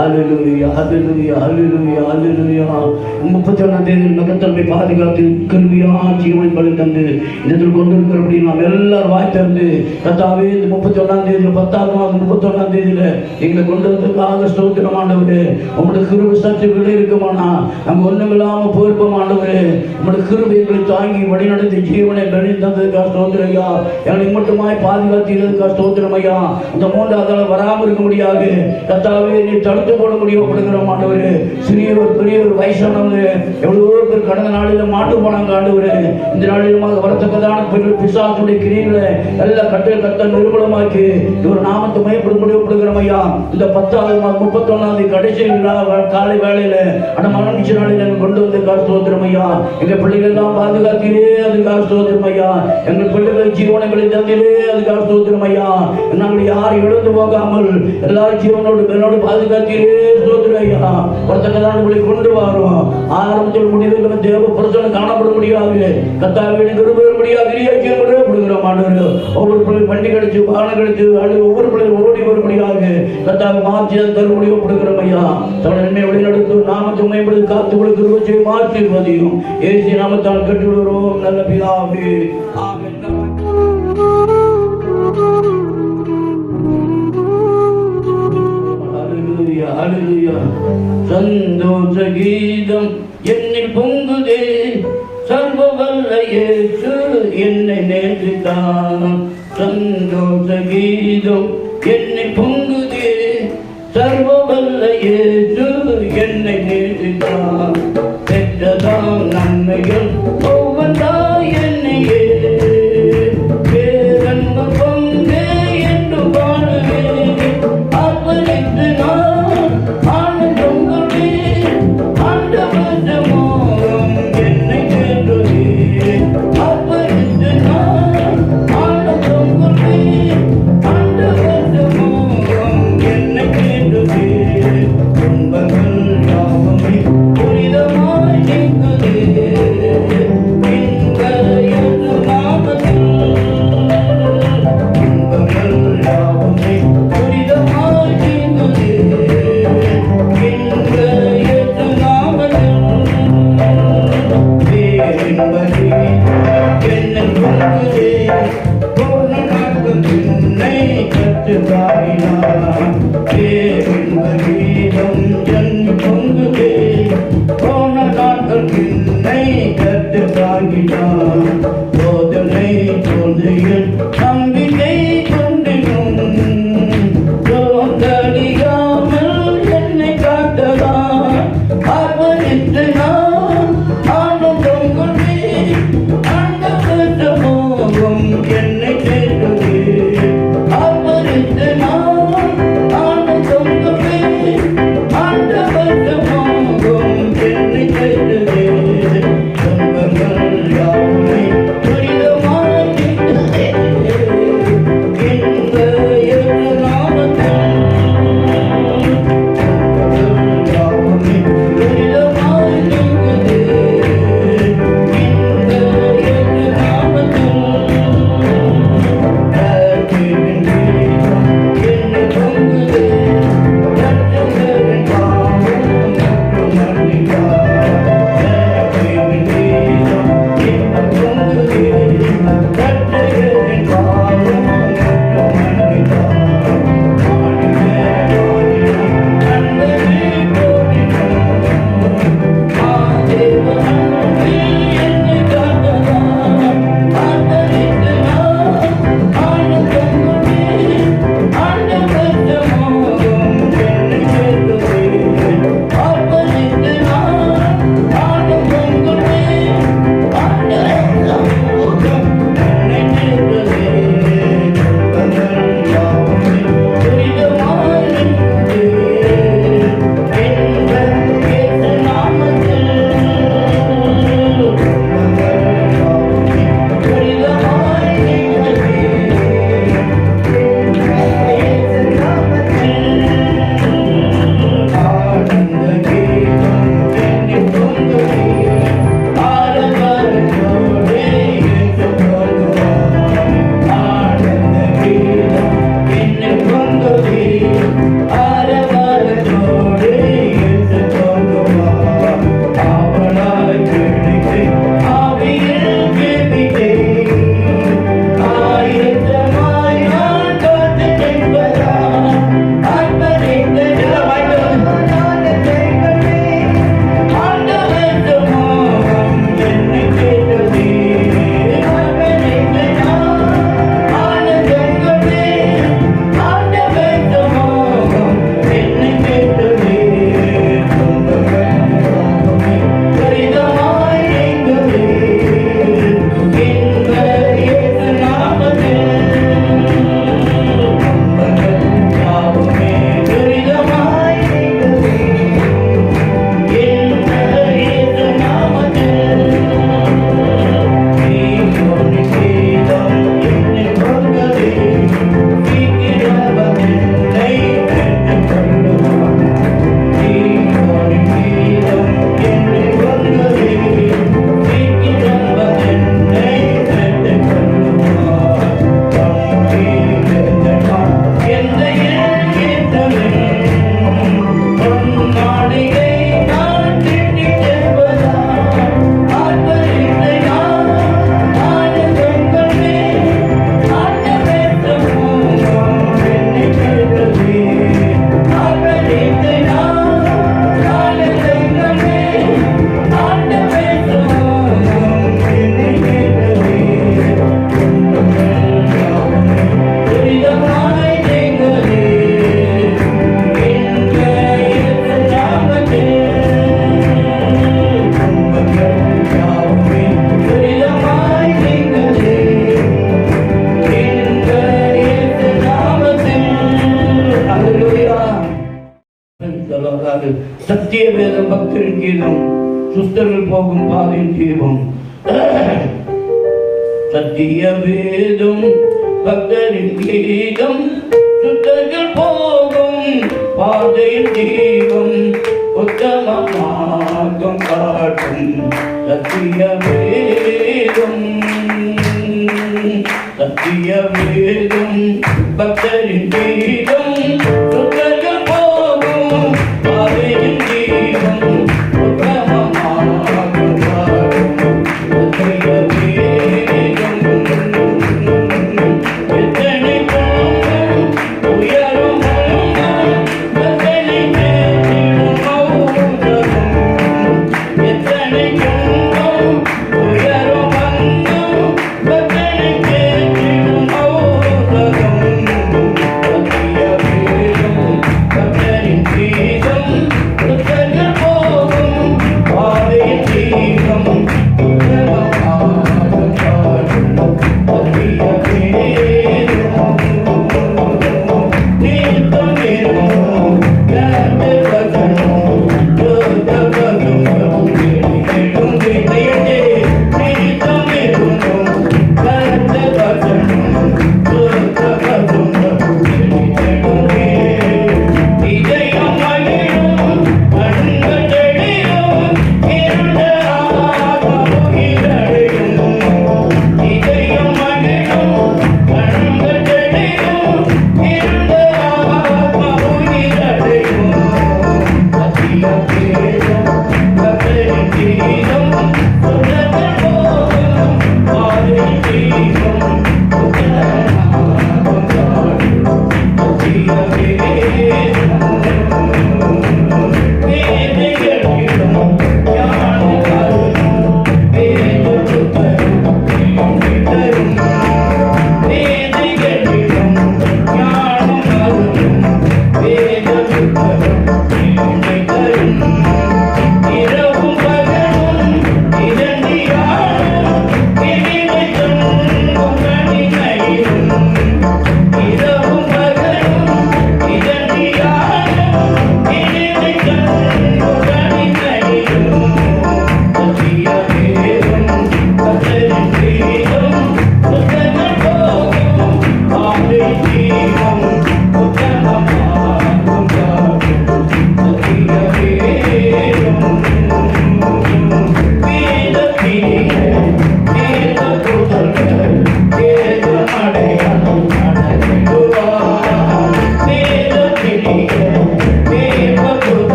அல்லேலூயா அல்லேலூயா அல்லேலூயா அல்லேலூயா. 31ஆம் தேதி நகத்தன்மை பாதுகாத்து கருவியா ஜீவனை பலி தந்து இடத்தில் கொண்டிருக்கிறபடி நாம் எல்லாரும் வாய் திறந்து கர்த்தாவே இந்த 31ஆம் தேதி 10ஆம் மாதம் 31ஆம் தேதியில எங்களை கொண்டு வந்ததுக்காக ஸ்தோத்திரம் ஆண்டவரே. உங்களுடைய கிருபை சற்று விலை இருக்குமானா நம்ம ஒண்ணுமில்லாம போயிருப்போம் ஆண்டவரே. உங்களுடைய கிருபை எங்களை தாங்கி வழிநடத்தி ஜீவனை பலி தந்ததுக்காக ஸ்தோத்திரம் ஐயா. எங்களை மட்டுமாய் பாதுகாத்ததுக்காக ஸ்தோத்திரம் ஐயா. அந்த 3ஆவது வராமல் இருக்க முடியாது கர்த்தாவே, நீ தடுத்து போட முடியப்படுகிற ஆண்டவரே. சிறியவர் பெரியவர் வயசானவங்க எவ்வளவோ பேர் கடந்த நாளில் மாட்டு போனாங்க ஆண்டவரே. இந்த நாளிலுமாக வரத்தக்கதான பிசாசுடைய கிரியைகளை எல்லாம் கட்ட நிர்மூலமாக்கி இவர் நாமத்தை மயப்பட முடியப்படுகிற ஐயா. இந்த 10ஆவது மாதம் 31ஆம் கடைசி காலை வேளையில ஆனா மகிழ்ச்சி நாளில் எங்கள் கொண்டு வந்து ஸ்தோத்திரம் ஐயா. எங்க பிள்ளைகள் எல்லாம் பாதுகாத்தீரே அதுக்காக ஸ்தோத்திரம் ஐயா. எங்கள் பிள்ளைகள் ஜீவனங்களை தந்தீரே அதுக்காக ஸ்தோத்திரம் ஐயா. நாங்கள் யாரும் இழந்து போகாமல் எல்லாரும் ஜீவனோடு என்னோடு பாதுகாத்தீரே ஸ்தோத்திரம் ஐயா. ஒருத்தக்கதான கொண்டு வரோம் ஆரம்பத்தில் முடிவில் தேவ பிரச்சனை காணப்பட முடியாது கர்த்தாவே நிறுவ முடியாது விடுகிறோம் ஆண்டவர்கள். ஒவ்வொரு பிள்ளை வண்டி கிடைச்சு வாகனம் கிடைச்சு ஒவ்வொரு பிள்ளைகள் ஓடி வர முடியாது கர்த்தாவை மாற்றி தர முடியப்படுகிறோம் ஐயா. தமிழ் நன்மை வழிநடத்து நாமத்தை மேம்படுத்தி காத்து கொடுத்து மாற்றிவதையும் ஏசி நாமத்தால் கட்டுவிடுகிறோம் நல்ல பிதாவே. சந்தோஷ கீதம் என்னில் பொங்குதே சர்வ வல்ல இயேசு என்னை நேசித்தான். சந்தோஷ கீதம் என்னில் பொங்குதே சர்வ வல்ல இயேசு என்னை நேசித்தான். பெற்றதாம் நன்மைகள் ஒவ்வொன்றா என்னையே பேரன்பு பொங்கே என்று பாடுவே அர்ப்பணித்து நான் ஆனந்தம் கொண்டே ஆண்டவரது மோகம் என்னை கேட்டதே. அர்ப்பணித்து நான் ஆனந்தம் கொண்டே ஆண்டவரது மோகம் என்னை கேட்டதே. துன்பங்கள் யாவுமே புனிதமாய் நீங்குதே இன்றையது நாமத்தில். துன்பங்கள் யாவுமே புனிதமாய் நீங்குதே இன்றையது நாமத்தில். வேறின்படி என்னை பொங்குதே பூர்ணமாக்கும் என்னை சத்திய வேதம் பக்தரின் கீதம், சுஸ்தர்கள் போகும் பாதையின் தீபம். சத்திய வேதம் பக்தரின் கீதம், சுஸ்தர்கள் போகும் பாதையின் தீபம், உத்தம மார்க்கம் காட்டும் சத்திய வேதம். சத்திய வேதம் பக்தரின் கீதம், சுஸ்தர்கள் போகும் பாதையின் தீபம், உத்தம மார்க்கம் காட்டும் சத்திய வேதம். எத்தனை போகும் உயரும்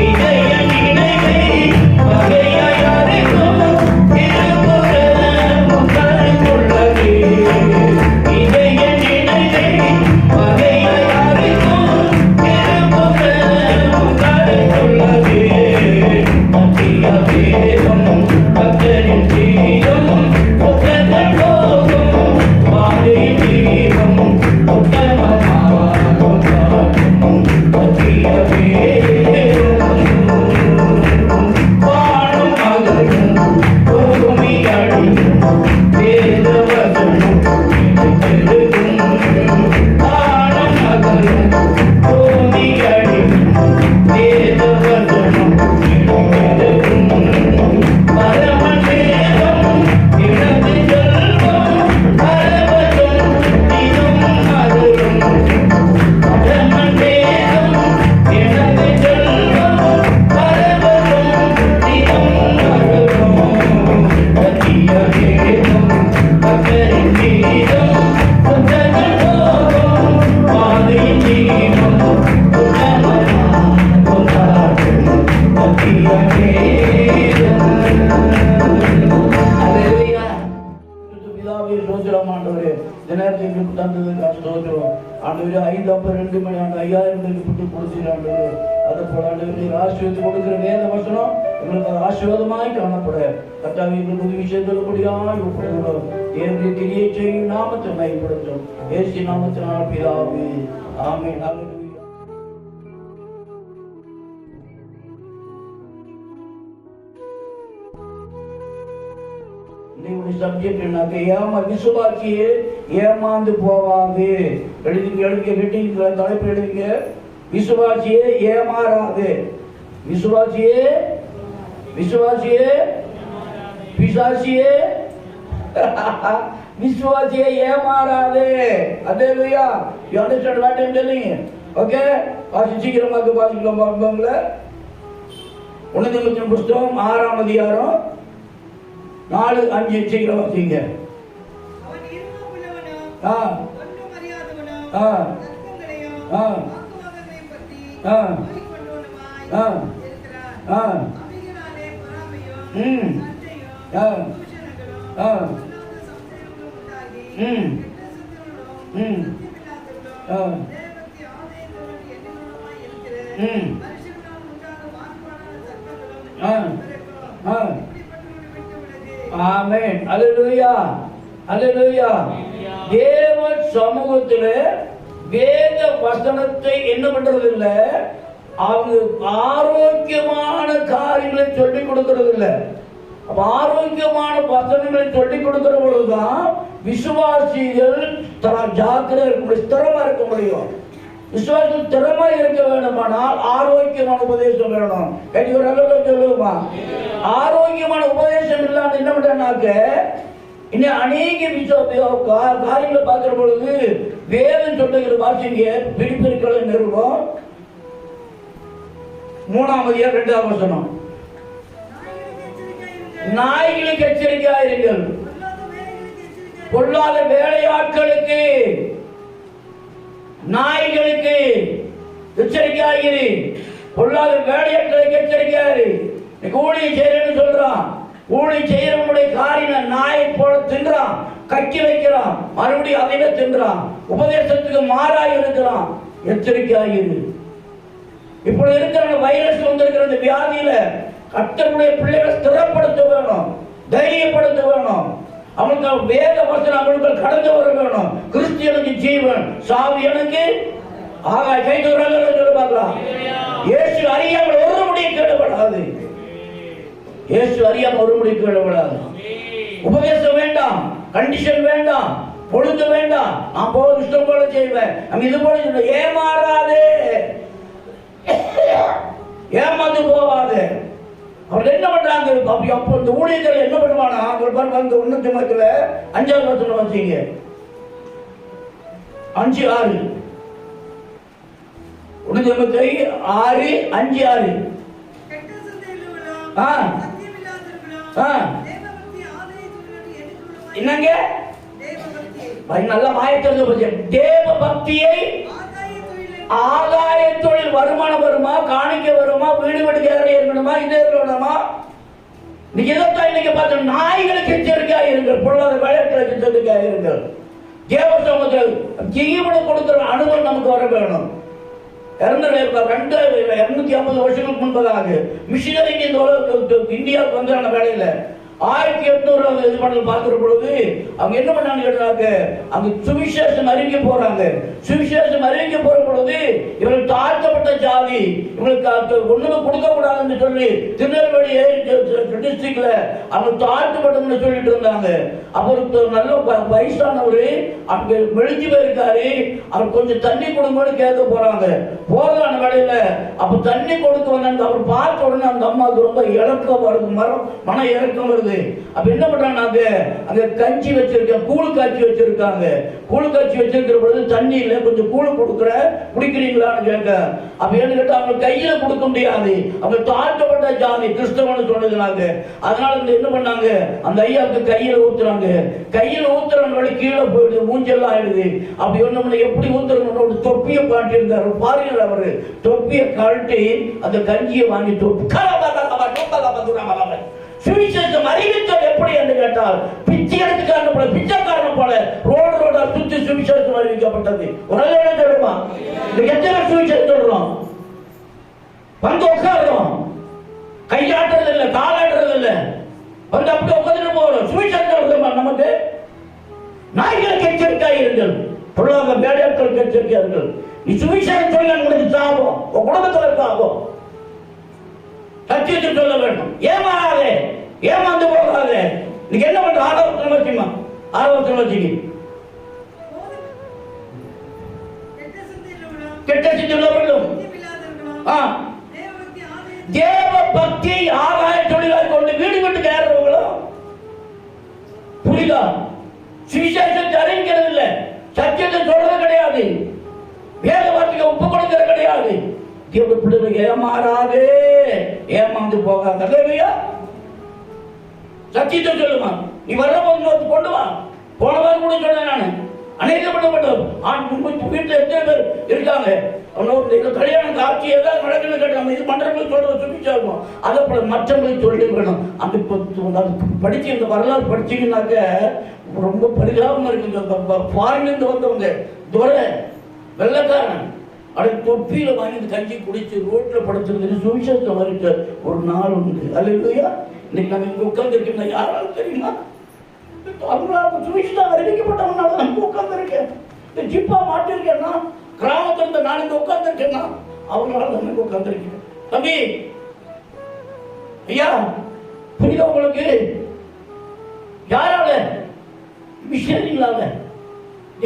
இதயம் ஸ்தோத்திரம். ஆண்டவரே 5:2 மணி ஆண்டு 5000 விட்டு கொடுத்துறாண்டு. அதை போல ஆண்டவரே ஆசீர்வாதம் கொடுக்கிற வேத வசனம் எங்களுக்கு ஆசீர்வாதமாய் காணப்பட கர்த்தாவே எங்களுக்கு உதவி செய்தபடியாய் ஒப்புக்கொள்கிறோம். தேவனுடைய கிரியை செய்யும் நாமத்தை மகிமைப்படுத்தும். இயேசு நாமத்தினால் பிதாவே ஆமென். ஹல்லேலூயா. சப்ஜெக்ட் என்னாக்க விசுவாசியே ஏமாந்து போவாது. எழுதிங்க தலைப்பு எழுதிங்க. விசுவாசியே ஏமாறாது. விசுவாசியே விசுவாசியே பிசாசியே விசுவாசியே ஏமாறாது. அல்லேலூயா. You understand what I'm telling you? Okay? சீக்கிரமாக வாசிக்கலாம். பாருங்கள 1 தீமோத்தேயு புத்தகம் 6ஆம் அதிகாரம் 4-5 சீக்கிரம் வாசிங்க. அவன் இருமாப்புள்ளவனும் ஒன்றும் அறியாதவனும் தர்க்கங்களையும் வாக்குவாதங்களையும் பற்றி கொண்டவனுமாய் இருக்கிறான். அவைகளாலே பொறாமையும் சண்டையும் தூஷணங்களும் சம்சயங்களும் உண்டாகி கெட்ட சிந்தனைகளும் சத்தியமில்லாதவர்களும் தேவபக்தி ஆலயங்களும் எண்ணங்களுமாய் இருக்கிற மனுஷர்களால் உண்டான மாறுபாடான தர்க்கங்களும் ஆமென். அல்லேலூயா. அல்லேலூயா. தேவ சமூகத்திலே வேத வசனத்தை என்ன பண்றது இல்ல, அவங்க ஆரோக்கியமான காரியங்களை சொல்லிக் கொடுக்கிறது இல்ல. அப்ப ஆரோக்கியமான வசனங்களை சொல்லிக் கொடுக்கிற பொழுதுதான் விசுவாசிகள் ஜாக்கிரதை இருக்க முடியும், ஸ்திரமா இருக்க முடியும். விசுவாசம் திறமை இருக்க வேண்டுமானால் ஆரோக்கியமான உபதேசம் வேணும். சொல்லுமா? ஆரோக்கியமான உபதேசம் இல்லாம என்ன பண்றாங்க, இன்னும் அநேக காரியங்களை பார்க்கிற பொழுது வேதம் சொல்லுகிற வாசிங்க. பிடிப்பிற்களை நிறுவனம் 3ஆம் அதிகாரம் 2ஆம் வசனம். நாய்களுக்கு எச்சரிக்கையாயிருங்கள், பொல்லாத வேலையாட்களுக்கு நாய்களுக்கு எச்சரிக்கையாயிரு, பொல்லாத வேலையாட்களுக்கு எச்சரிக்கையாயிரு. ஊழியை செய்யறேன்னு சொல்றான். ஊழியை செய்யறவனுடைய காரியம் நாயை போல தின்றான், கக்கி வைக்கிறான், மறுபடியும் அதைவே தின்றான், உபதேசத்துக்கு மாறாக இருக்கிறான். எச்சரிக்கையாயிரு. இப்படி இருக்கிற வைரஸ் வந்திருக்கிற இந்த வியாதியில கர்த்தருடைய பிள்ளைகளை ஸ்திரப்படுத்த வேணும், தைரியப்படுத்த வேணும். அவனுக்கு வேத வசனம் அவனுக்கு கடந்து வர வேணும். கிறிஸ்தியனுக்கு ஜீவன், சாவியனுக்கு ஆகாய. கை சொல்ல பார்க்கலாம். இயேசு அறியாமல் ஒரு முடியும் கேடப்படாது. இயேசு அறியாமல் ஒரு முடியும் கேடப்படாது. உபதேசம் வேண்டாம், கண்டிஷன் வேண்டாம், பொழுது வேண்டாம். நான் போல இஷ்டம் போல செய்வேன், நம்ம இது போல சொல்ல. ஏமாறாதே, ஏமாந்து போவாது. அவர் என்ன பண்றாங்க? அப்போ இந்த ஊழியர்கள் என்ன பண்ணுவானா, வந்து 1 தீமோத்தேயுல 5ஆம் வசனம் வாசிங்க. 5:6. 1 தீமோத்தேயு 6:5-6. என்னங்க நல்ல மாயத்திற்கு பற்றி தேவ பக்தியை ஆதாய தொழில் வருமானம் வருமா, காணிக்க வருமா, வீடு வீடு இருக்கணுமா, இது இருக்கணுமா? நீங்க இதைத்தான் இன்னைக்கு பார்த்து நாய்களுக்கு எச்சரிக்கையாக இருங்கள், பொருளாதார வேலைகளுக்கு எச்சரிக்கையாக இருங்கள். தேவ சமூகத்தில் ஜீவனை கொடுக்கிற அனுபவம் நமக்கு வர வேணும். 250 வருஷங்களுக்கு முன்பதாக மிஷினரி இந்தியாவுக்கு வந்தான வேலையில 1800 இது பண்ணல பார்க்கிற பொழுது அவங்க என்ன பண்ணாங்க கேட்டாங்க, அங்க சுவிசேஷம் அறிவிக்க போறாங்க. சுவிசேஷம் அறிவிக்க போற பொழுது இவர்கள் தாழ்த்தப்பட்ட ஜாதி, இவங்களுக்கு ஒண்ணுமே கொடுக்க கூடாதுன்னு சொல்லி திருநெல்வேலி டிஸ்ட்ரிக்ட்ல அவங்க தாழ்த்தப்பட்டதுன்னு சொல்லிட்டு இருந்தாங்க. அவருக்கு நல்ல வயசானவரு அங்க மெலிஞ்சு போயிருக்காரு. அவர் கொஞ்சம் தண்ணி கொடுங்கன்னு கேட்க போறாங்க. போறதான வேலையில அப்ப தண்ணி கொடுக்க வந்தாங்க. அவர் பார்த்த உடனே அந்த அம்மாவுக்கு ரொம்ப இறக்கம் வருது, மன இறக்கம் வருது. அப்ப என்ன பண்றாங்க, அங்க கஞ்சி வச்சிருக்காங்க, கூழு காய்ச்சி வச்சிருக்காங்க. கூழு காய்ச்சி வச்சிருக்கிற பொழுது தண்ணியில கொஞ்சம் கூழு கொடுக்குற, குடிக்கிறீங்களான்னு கேட்க. அப்ப என்ன கேட்டா அவங்க கையில கொடுக்க முடியாது, அவங்க தாழ்த்தப்பட்ட ஜாதி கிறிஸ்தவன்னு சொன்னதுனாங்க. அதனால என்ன பண்ணாங்க, அந்த ஐயாவுக்கு கையில ஊத்துறாங்க. கையில ஊத்துறவங்க கீழே போயிடுது, மூஞ்செல்லாம் ஆயிடுது. அப்படி ஒண்ணு எப்படி ஊத்துறவங்க ஒரு தொப்பியை பாட்டியிருந்தாரு பாருங்க. அவரு தொப்பியை கழட்டி அந்த கஞ்சியை வாங்கி சுவிசேஷம் அறிவித்தல் எப்படி என்று கேட்டால் பிச்சைக்காரன் போல ரோடா சுத்தி சுவிசேஷம் அறிவிக்கப்பட்டது. ஒரு சொல்லுமா, எத்தனை சுவிசேஷம் சொல்றோம்? வந்து உட்காடுறோம், கையாட்டுறது இல்லை, காலாட்டுறது இல்லை, வந்து அப்படி உட்காந்துட்டு போறோம். சுவிசேஷம் சொல்றோமா? நமக்கு நாய்களுக்கு எச்சரிக்கையாயிருங்கள், பொருளாதார வேலையாட்களுக்கு எச்சரிக்கையார்கள். நீ சுவிசேஷம் சொல்ல உங்களுக்கு சாபம், உன் குடும்பத்தில் சாபம். சத்தியத்தை சொல்ல வேண்டும். ஏமாறாதே, ஏமாந்து போகாதே. நீங்க என்ன பண்ற? ஆலோசனை வச்சுமா, ஆலோசனை வச்சுக்க. கெட்ட சிந்தனைகளும் தேவ பக்தி ஆதாய தொழிலாக கொண்டு வீடு விட்டு கேறவங்களும் புரியுதா? சுவிசேஷத்தை அறிவிக்கிறது இல்லை, சத்தியத்தை சொல்றது கிடையாது, வேத வார்த்தைக்கு ஒப்பு கொடுக்கிறது கிடையாது. தேவ பிள்ளைகள் ஏமாறாதே, ஏமாந்து போகாத. சத்தியத்தை சொல்லுமா, நீ வர்றபோது கொண்டு வா. போன வாரம் கூட சொன்னேன் நான், அநேகப்பட்டவர்கள் வீட்டில் எத்தனை பேர் இருக்காங்க, கல்யாணம் காட்சி ஏதாவது நடக்குன்னு கேட்டாங்க, இது மன்றங்கள் சொல்ற சுவிச்சாகும். அதை போல மற்றவங்களுக்கு சொல்லி வேணும். அந்த படிச்சு இந்த வரலாறு படிச்சீங்கன்னாக்க ரொம்ப பரிதாபமா இருக்குங்க. ஃபாரின்லேருந்து வந்தவங்க துரை வெள்ளக்காரன் அப்படி தொப்பியில வாங்கி கஞ்சி குடிச்சு ரோட்ல படுத்துறது சுவிசேஷம் வருகிற ஒரு நாள் உண்டு. அல்லேலூயா. இன்னைக்கு நம்ம இங்க உட்கார்ந்து இருக்கோம், யாராலும் தெரியுமா? சுவிசேஷம் அறிவிக்கப்பட்டவனால நம்ம உட்கார்ந்து இருக்கேன். இந்த ஜிப்பா மாட்டிருக்கேன்னா, கிராமத்துல இருந்த நான் இங்க உட்கார்ந்து இருக்கேன்னா அவங்களால நம்ம உட்கார்ந்து இருக்கேன். தம்பி ஐயா, புரியுதா உங்களுக்கு? யாரால? மிஷனரிகளால,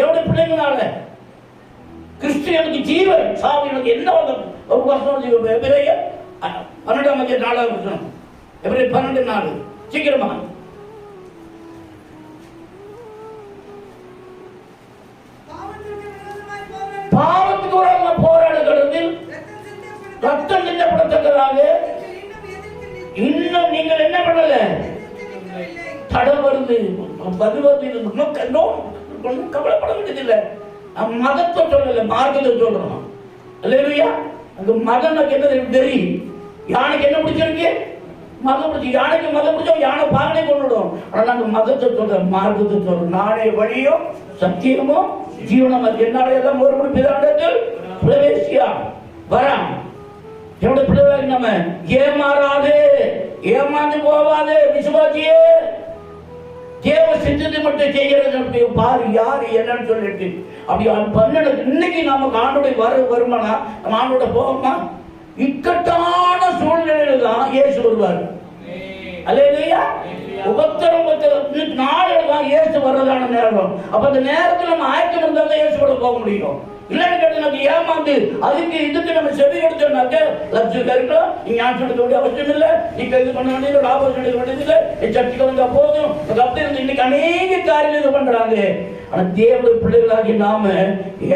எவ்வளவு பிள்ளைங்களால. கிறிஸ்டியனுக்கு ஜீவன், சாவியனுக்கு என்ன ஒரு வருஷம் ஜீவன். 12 வருஷம், 12 சீக்கிரமா. பாவத்துக்கு ஒரு போராடுகிறது, ரத்தம் சிந்தப்படத்தக்கதாக இன்னும் நீங்கள் என்ன பண்ணல? தடை வருது, கவலைப்பட வேண்டியதில்லை. மதத்தை சொல்லல, மார்க்கத்தை சொல்றோம். அல்லேலூயா. அங்க மதம் என்ன தெரியும்? யானைக்கு என்ன பிடிச்சிருக்கு? மதம் பிடிச்சி. யானைக்கு மதம் பிடிச்சோம், யானை பாகனை கொண்டுடும். ஆனா நாங்க மதத்தை சொல்றோம், மார்க்கத்தை சொல்றோம். நானே வழியும் சத்தியமும் ஜீவனம். என்னால எல்லாம் ஒரு பிதாண்டத்தில் பிரவேசியா வரான். என்னோட பிள்ளைகள் நம்ம ஏமாறாதே, ஏமாந்து போவாதே. விசுவாசியே, தேவ சித்தத்தை மட்டும் செய்யறது பாரு யாரு என்னன்னு சொல்லிட்டு அப்படி பண்ணது. இன்னைக்கு நாம ஆண்டோட வருமானா நம்ம ஆண்டோட போவோமா? இக்கட்டான சூழ்நிலையில தான் இயேசு வருவார். அல்லேலூயா. உபத்திரம் நாளை தான் இயேசு வர்றதான நேரம். அப்ப அந்த நேரத்தில் நம்ம ஆயத்தம் இருந்தால் தான் இயேசு கூட போக முடியும். இல்லைன்னு கேட்டு நம்ம ஏமாந்து அதுக்கு இதுக்கு நம்ம செவி எடுத்தோம்னாக்க லட்சம் இருக்கலாம். நீ ஞான் எடுக்க வேண்டிய அவசியம் இல்லை, நீ கைது பண்ண வேண்டியது, லாபம் எடுக்க வேண்டியதில்லை, நீ சர்ச்சைக்கு வந்தா போதும். அப்படி இருந்து இன்னைக்கு அநேக காரியங்கள் இது பண்றாங்க. ஆனா தேவ பிள்ளைகளாகி நாம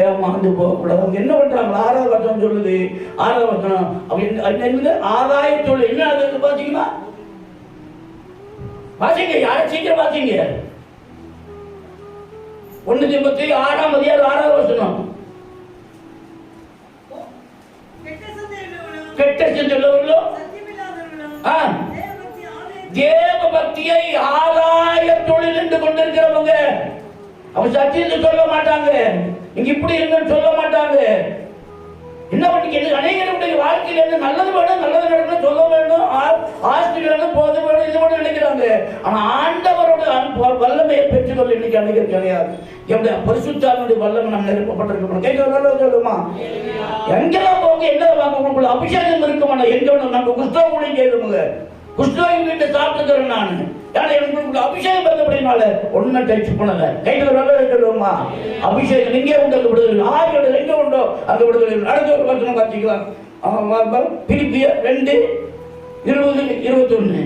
ஏமாந்து போகக்கூடாது. அவங்க என்ன பண்றாங்க? 6வது வசனம் சொல்லுது. 6வது வசனம் அவங்க ஆதாய தொழில் என்ன அது பாத்தீங்கன்னா வாசிங்க, யாரும் சீக்கிரம் வாசிங்க. 1 தீமோத்தேயு 6ஆம் அதிகாரம் 6வது வசனம். கெட்ட சிந்தனையுள்ளவர்களும் தேவ பக்தியை ஆதாய தொழில் என்று கொண்டிருக்கிறவங்க அவங்க சத்தியத்தை சொல்ல மாட்டாங்க. நீங்க இப்படி இருங்கன்னு சொல்ல மாட்டாங்க. என்ன பண்ணி அநேகருடைய வாழ்க்கையில இருந்து நல்லது வேணும், நல்லது நடக்கணும், சொல்ல வேணும், ஆஸ்தி வேணும், போது வேணும், இது மட்டும் நினைக்கிறாங்க. ஆனா ஆண்டவரோட வல்லமையை பெற்றுக்கொள்ள இன்னைக்கு அநேகர் கிடையாது. என்னுடைய பரிசுத்தாவினுடைய வல்லமை நம்ம நிரப்பப்பட்டிருக்கணும். கேட்க சொல்லுமா? எங்கெல்லாம் போங்க, என்ன வாங்க, உங்களுக்கு அபிஷேகம் இருக்குமா? எங்க நாங்க குஸ்தவ ஊழியம் செய்யணுங்க. குஸ்தவ வீட்டை சாப்பிட்டுக்கிறேன் நான். ஏன்னா எனக்கு அபிஷேகம் பண்ணபடினால ஒன்னும் டச் பண்ணல. கைகள் நல்ல சொல்லுவோமா? அபிஷேகம் எங்கே உண்டு அங்க விடுதலை, ஆறு எங்க உண்டோ அங்க விடுதலை. அடுத்த ஒரு வசனம் பார்த்துக்கலாம். பிலிப்பியர் 2:20-21.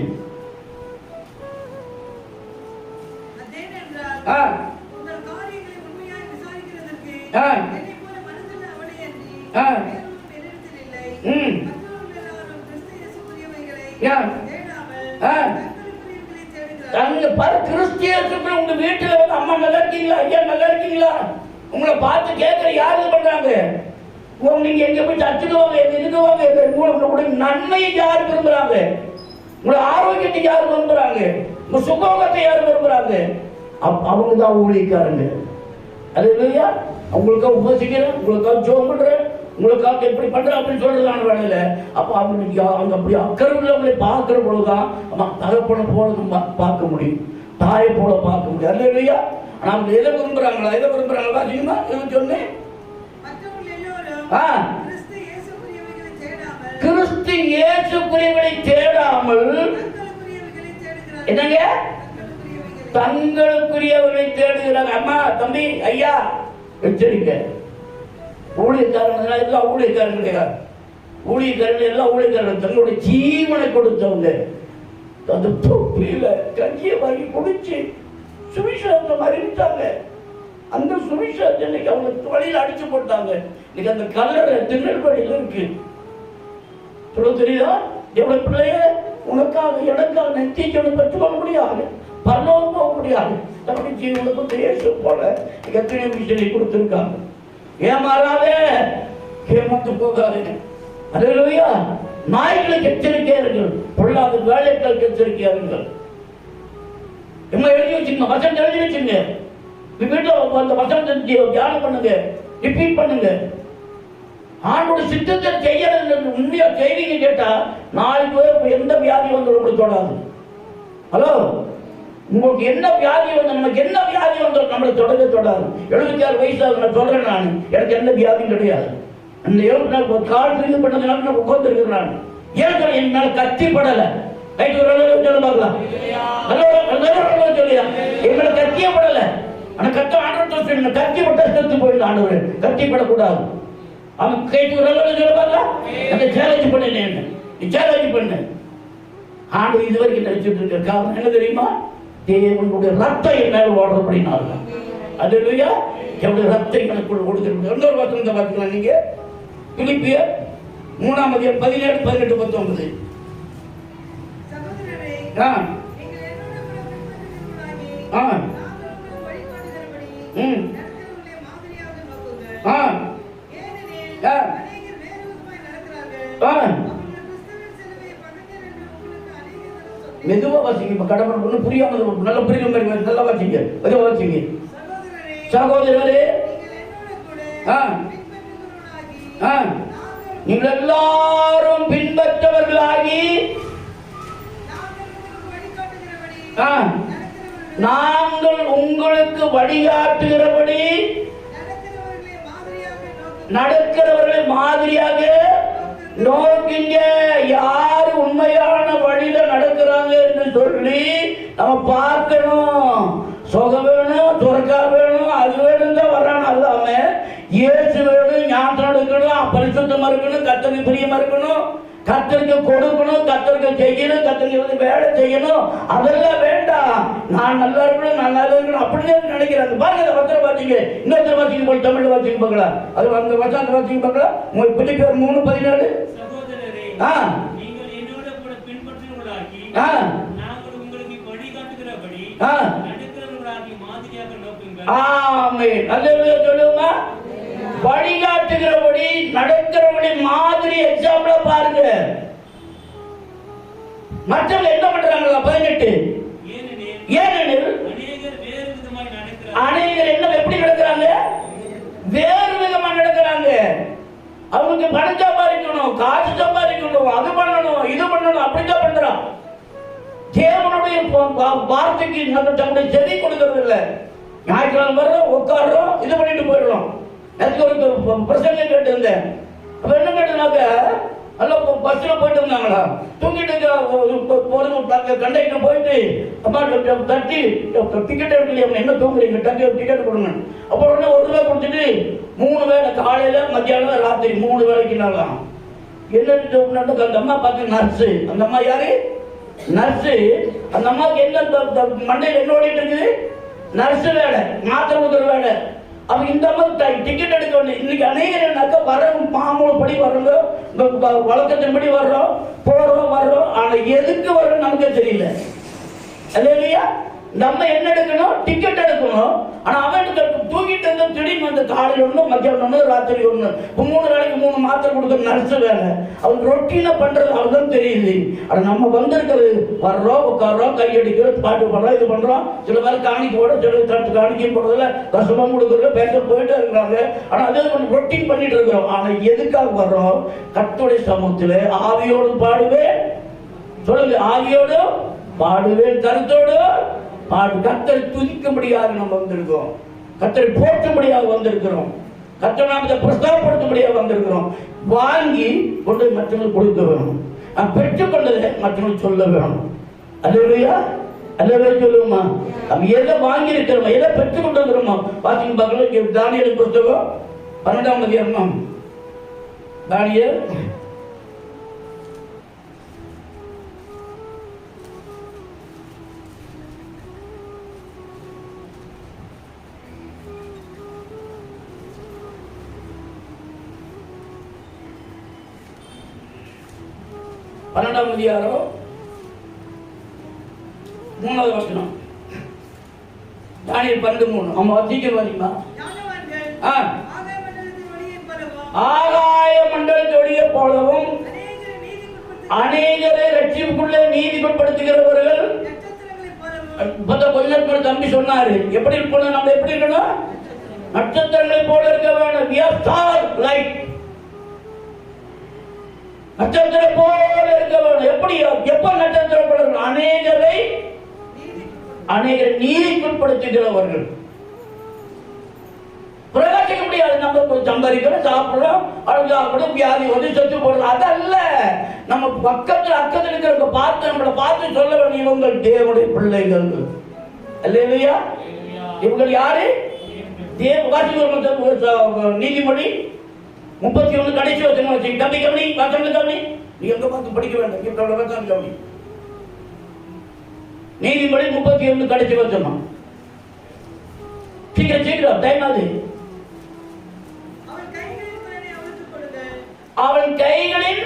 உங்க வீட்டுல வந்து அம்மா நல்லா இருக்கீங்களா, ஐயா நல்லா இருக்கீங்களா, உங்களை பார்த்து கேட்கிற யாரு பண்றாங்க? நீங்க எங்க போய் சர்ச்சுக்கு வாங்க, இதுக்கு வாங்க, உங்களுடைய நன்மையை யாரு விரும்புறாங்க? உங்களோட ஆரோக்கியத்தை யாரு விரும்புறாங்க? உங்க சுகோகத்தை யாரு விரும்புறாங்க? அவங்க தான் ஊழியக்காரங்க. அல்லேலூயா. அவங்களுக்காக உபசிக்கிறேன், உங்களுக்காக ஜோம் பண்றேன், உங்களுக்காக எப்படி பண்றேன் அப்படின்னு சொல்றதான வேலையில. அப்ப அவங்களுக்கு அவங்க அப்படி அக்கறை உள்ளவங்களை பார்க்கிற பொழுதுதான் தகப்பனை போல நம்ம பார்க்க முடியும், தாயை போல பார்க்க முடியும். அல்லேலூயா. அவங்க எதை விரும்புறாங்களா, எதை விரும்புறாங்களா? அதிகமா சொன்னேன், கிறிஸ்து இயேசுக்குரியவர்களை தேடாமல் என்னங்க தங்களுக்குரியவர்களை தேடுகிறாங்க. அம்மா, தம்பி, ஐயா, எச்சரிக்கை. ஊழியக்காரங்க எல்லாம் ஊழியக்காரங்க கிடையாது. ஊழியக்காரர்கள் எல்லாம் ஊழியக்காரர்கள் தங்களுடைய ஜீவனை கொடுத்தவங்க. அந்த தொப்பியில கஞ்சியை வாங்கி குடிச்சு சுவிசேஷத்தை அறிவித்தாங்க. அந்த சுவிசேஷத்தை இன்னைக்கு அவங்க வழியில் அடிச்சு போட்டாங்க. இன்னைக்கு அந்த கல்லறை திருநெல்வேலியில் இருக்கு. சொல்ல தெரியுதா? எவ்வளவு பிள்ளைய உனக்காக எனக்காக நெத்திச்சொலை பெற்றுக்கொள்ள முடியாது, பரலோகம் போக முடியாது. தன்னுடைய ஜீவனுக்கு இயேசு போல எத்தனை விஷயத்தை கொடுத்திருக்காங்க. ஏமாறாதே, ஏமாந்து போகாதே. அல்லேலூயா. நாய்களுக்கு எச்சரிக்கையார்கள், பொல்லாத வேலைகளுக்கு எச்சரிக்கையார்கள். என்ன எழுதி வச்சுங்க, வசனத்தை எழுதி வச்சுங்க. வீட்டில் அந்த வசனத்தை தியானம் பண்ணுங்க, ரிப்பீட் பண்ணுங்க. ஆண்டோட சித்தத்தை செய்யறது உண்மையா செய்வீங்க கேட்டா நாளைக்கு எந்த வியாதி வந்து உங்களுக்கு தொடாது. ஹலோ, உங்களுக்கு என்ன வியாதி வந்து, நமக்கு என்ன வியாதி வந்து நம்மளை தொடவே தொடாது. 76 வயசாக நான் சொல்றேன், நான் எனக்கு எந்த வியாதியும் கிடையாது. அந்த 7 நாள் கால் இது பண்ணதுனால நான் உட்கார்ந்து இருக்கிறேன். நான் ஏன் என்னால் கத்தி படலை. சொல்ல பார்க்கலாம். சொல்லியா எங்களை கத்தியே படல. ஆனா கத்த ஆண்டு கத்தி பட்ட செத்து போயிடுது. ஆண்டு கத்தி படக்கூடாது. அவன் கேட்டு சொல்ல பார்க்கலாம். அந்த சேலஞ்சு பண்ணேன், நீ சேலஞ்சு பண்ண. ஆண்டு இது வரைக்கும் நினைச்சிட்டு இருக்க காரணம் என்ன தெரியுமா? தேவனுடைய ரத்தம் என் மேல ஓடுற அப்படின்னால. அல்லேலூயா. எவ்வளவு ரத்தம் எனக்குள்ள கொடுக்கிறது. இன்னொரு வசனத்தை பார்த்துக்கலாம் நீங்க. பிலிப்பியர் 3 17 18 19. மெதுவா வாசிங்க. கடவுள் ஒண்ணு புரியாம நல்ல புரியுற மாதிரி நல்லா வாசிங்க, மெதுவா வாசிங்க. சகோதரரே, நீங்கள் எல்லாரும் பின்பற்றவர்களாகி நாங்கள் உங்களுக்கு வழிகாட்டுகிறபடி நடக்கிறவர்களை மாதிரியாக நோக்கிங்க. யாரு உண்மையான வழியில நடக்கிறாங்க என்று சொல்லி நம்ம பார்க்கணும். சுகம் வேணும், துறக்கா வேணும், அது வேணும் தான் வர்றான். அல்லாம இயேசு வேணும், ஞாபகம் எடுக்கணும், பரிசுத்தமா இருக்கணும், கர்த்தருக்கு பிரியமா இருக்கணும், கர்த்தருக்கு கொடுக்கணும், கர்த்தருக்கு செய்யணும், கர்த்தருக்கு வந்து வேலை செய்யணும், அதெல்லாம் வேண்டாம். நான் நல்லா இருக்கணும், நான் நல்லா இருக்கணும் அப்படின்னு நினைக்கிறேன். பாருங்க, வசனம் வாசிங்க. இன்னொருத்தர் வாசிங்க போய் தமிழ்ல வாசிக்க பார்க்கலாம். அது அந்த வசனத்தை வாசிக்க பார்க்கலாம். உங்களுக்கு பிலிப்பியர் 3:14. சொல்லுங்க. வழிகாட்டுகிறபடி நடக்கிறபடி மாதிரி எக்ஸாம்பிள பாருங்க. மற்றவங்க என்ன பண்றாங்களா? 18 ஏனெனில் அநேகர் என்ன எப்படி நடக்கிறாங்க? வேறு விதமா நடக்கிறாங்க. அவங்களுக்கு பணம் சம்பாதிக்கணும், காசு சம்பாதிக்கணும், அது பண்ணணும், இது பண்ணணும், அப்படித்தான் பண்றான். தேவனுடைய வார்த்தைக்கு நம்முடைய செவி கொடுக்கறது இல்லை. ஞாயிற்றுக்கிழமை வர்றோம், உட்காடுறோம், இது பண்ணிட்டு போயிடுறோம். எனக்கு ஒரு பிரசங்கம் கேட்டு இருந்தேன். அப்ப என்ன கேட்டனாக்க, எல்லாம் பஸ்ல போயிட்டு இருந்தாங்களா, தூங்கிட்டு கண்டக்டர் போயிட்டு அம்மா தட்டி டிக்கெட் எடுக்கலையே, என்ன தூங்குறீங்க, டிக்கெட் கொடுங்க. அப்போ உடனே 1 ரூபாய் கொடுத்துட்டு 3 வேளை, காலையில மத்தியானம் ராத்திரி 3 வேளைக்கு நாளாம். என்ன அந்த அம்மா பார்த்து நர்ஸு. அந்த அம்மா யாரு? நர்ஸு. அந்த அம்மாவுக்கு என்ன மண்டையில் என்ன ஓடிட்டு இருக்குது? நர்ஸு வேலை, மாத்திரை ஊத்துற வேலை. அவங்க இந்த மாதிரி டிக்கெட் எடுக்க வேண்டிய. இன்னைக்கு அநேகனாக்கா வரோம், மாமூல படி வர்றோங்க, வழக்கத்தின்படி வர்றோம், போறோம் வர்றோம். ஆனா எதுக்கு வர்றோம் நமக்கே தெரியல. இல்லையா? நம்ம என்ன எடுக்கணும்? டிக்கெட் எடுக்கணும். ஆனா அவன் தூங்கிட்டு இருந்த திடீர்னு வந்து காலையில் ஒண்ணு, மத்தியானம் ஒண்ணு, ராத்திரி ஒண்ணு, 3 நாளைக்கு 3 மாத்திரை கொடுக்க நர்ஸ் வேலை. அவன் ரொட்டீனா பண்றது அவதான் தெரியுது. ஆனா நம்ம வந்திருக்கிறது வர்றோம், உட்காடுறோம், கையடிக்கிறோம், பாட்டு பண்றோம், இது பண்றோம். சில பேர் காணிக்க போட, சில தட்டு காணிக்க போடுறதுல கஷ்டமா கொடுக்கறதுல பேச போயிட்டே இருக்கிறாங்க. ஆனா அதே ரொட்டீன் பண்ணிட்டு இருக்கிறோம். ஆனா எதுக்காக வர்றோம்? கர்த்தருடைய சமூகத்திலே ஆவியோடு பாடுவேன், சொல்லுங்க, ஆவியோடு பாடுவேன், கருத்தோடு பாடு. கர்த்தரை துதிக்கும்படியாக நம்ம வந்திருக்கோம், கர்த்தரை போற்றும்படியாக வந்திருக்கிறோம், கர்த்தர் நாமத்தை பிரஸ்தாபப்படுத்தும்படியாக வந்திருக்கிறோம். வாங்கி கொண்டு மற்றவங்களுக்கு கொடுக்க வேணும். பெற்றுக்கொண்டதை மற்றவங்களுக்கு சொல்ல வேணும். அல்லேலூயா, அல்லேலூயா சொல்லுவோமா? நம்ம எதை வாங்கி இருக்கிறோமோ, எதை பெற்றுக்கொண்டு இருக்கிறோமோ, வாசிங்க பார்க்கலாம். தானியேல் புத்தகம் 12ஆம் அதிகாரம். தானியேல் 12ஆம் அதிகாரம் 3வது வசனம். தானியேல் 12:3. அம்மா சீக்கிரம் வாசிமா. ஆகாய மண்டலத்தோடைய போலவும் அநேகரை ரட்சிப்புக்குள்ளே நீதிப்படுத்துகிறவர்கள். கொஞ்சம் தம்பி சொன்னாரு, எப்படி இருக்கணும், நம்ம எப்படி இருக்கணும்? நட்சத்திரங்களை போல இருக்க வேணும். We are star light. நட்சத்திரம் போல இருக்க வேணும். எப்படி, எப்ப நட்சத்திரம் போல இருக்கும்? அநேகரை நீதிக்குட்படுத்துகிறவர்கள். பிரகாசிக்க முடியாது. நம்ம சம்பாதிக்கிறோம், சாப்பிடுறோம், அழுது சாப்பிடும், வியாதி வந்து செத்து போடுறோம். அதல்ல, நம்ம பக்கத்தில் அக்கத்தில் இருக்கிறவங்க பார்த்து நம்மளை பார்த்து சொல்ல வேண்டிய இவங்க தேவனுடைய பிள்ளைகள். அல்லேலூயா. இவங்க யாரு? தேவ. வாசிக்க நீதிமொழி 31 கடைசி வசனம் வச்சு. தம்பி கவனி, வசனம் கவனி. நீ எங்க பார்த்து படிக்க வேண்டாம், வசனம் கவனி. நீதிமொழி 31 கடைசி வசனம். சீக்கிரம் சீக்கிரம், டைம் ஆகுது. அவன் கைகளின்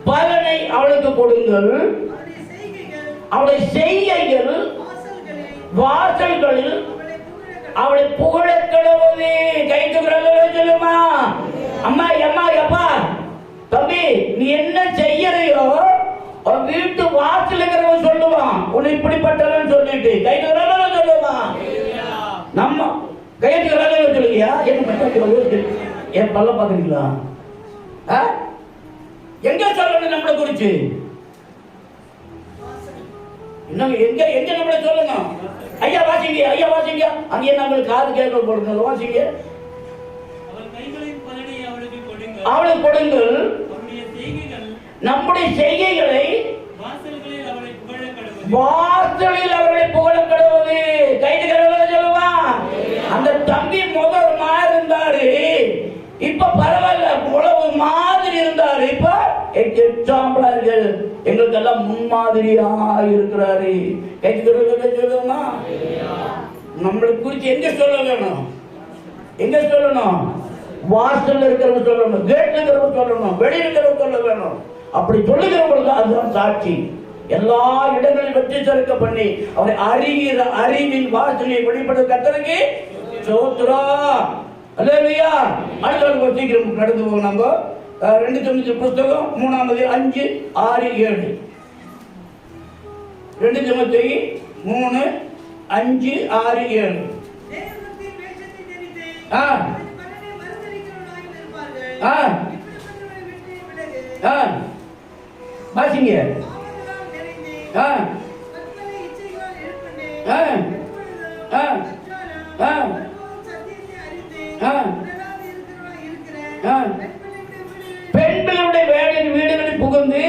பலனை அவளுக்கு கொடுங்கள், அவளுடைய செய்கைகள் வாசல்களில் அவளை புகழ கடவுளே. கைத்துக்கிறாங்க சொல்லுமா? அம்மா அம்மா அப்பா தம்பி, நீ என்ன செய்யறையோ வீட்டு வாசல் இருக்கிறவன் சொல்லுவான் உன்னை இப்படிப்பட்டவன் சொல்லிட்டு. கைத்துக்கிறாங்க சொல்லுவான். நம்ம கைத்துக்கிறாங்க சொல்லுவியா? என் பல்ல பாக்குறீங்களா? எங்க சொல்லணும் நம்மளை குறிச்சு? எங்க எங்க நம்மளை சொல்லணும்? ஐயா வாசிங்க, ஐயா வாசிங்க. அங்கே நம்மளுக்கு காது கேட்க போடுங்க. வாசிங்க. அவளுக்கு கொடுங்கள், நம்முடைய செய்கைகளை வாசலில் அவர்களை புகழ கடவுளே. கைது கடவுளை சொல்லுவான். அந்த தம்பி முதல் மாதிரி இருந்தாரு, இப்ப பரவாயில்ல, உழவு மாதிரி இருந்தாரு, இப்ப எக்ஸாம்பிளா இருக்கு. எங்களுக்கு எல்லாம் முன்மாதிரியா இருக்கிறாரு. கைது சொல்லுமா? நம்மளை குறித்து எங்க சொல்ல வேணும்? எங்க சொல்லணும்? வாசல் இருக்கிறவங்க சொல்லணும், கேட்ல இருக்கிறவங்க சொல்லணும், வெளியில் இருக்கிறவங்க சொல்ல வேணும். அப்படி சொல்லுகிறவங்களுக்கு அதுதான் சாட்சி. எல்லா இடங்களிலும் வெற்றி சேர்க்க பண்ணி அவரை அறிகிற அறிவின் வாசனை வெளிப்பட கர்த்தருக்கு ஸ்தோத்திரம். அல்லேலூயா. அடுத்த சீக்கிரம் நடந்து போவோம். நம்ம 2 தீமோத்தேயு புத்தகம் 3ஆம் அதிகாரம் 5, 6, 7. 2 தீமோத்தேயு 3, 5, 6, 7. வாசிங்க. பெண்களுடைய வீடுகளில் புகுந்து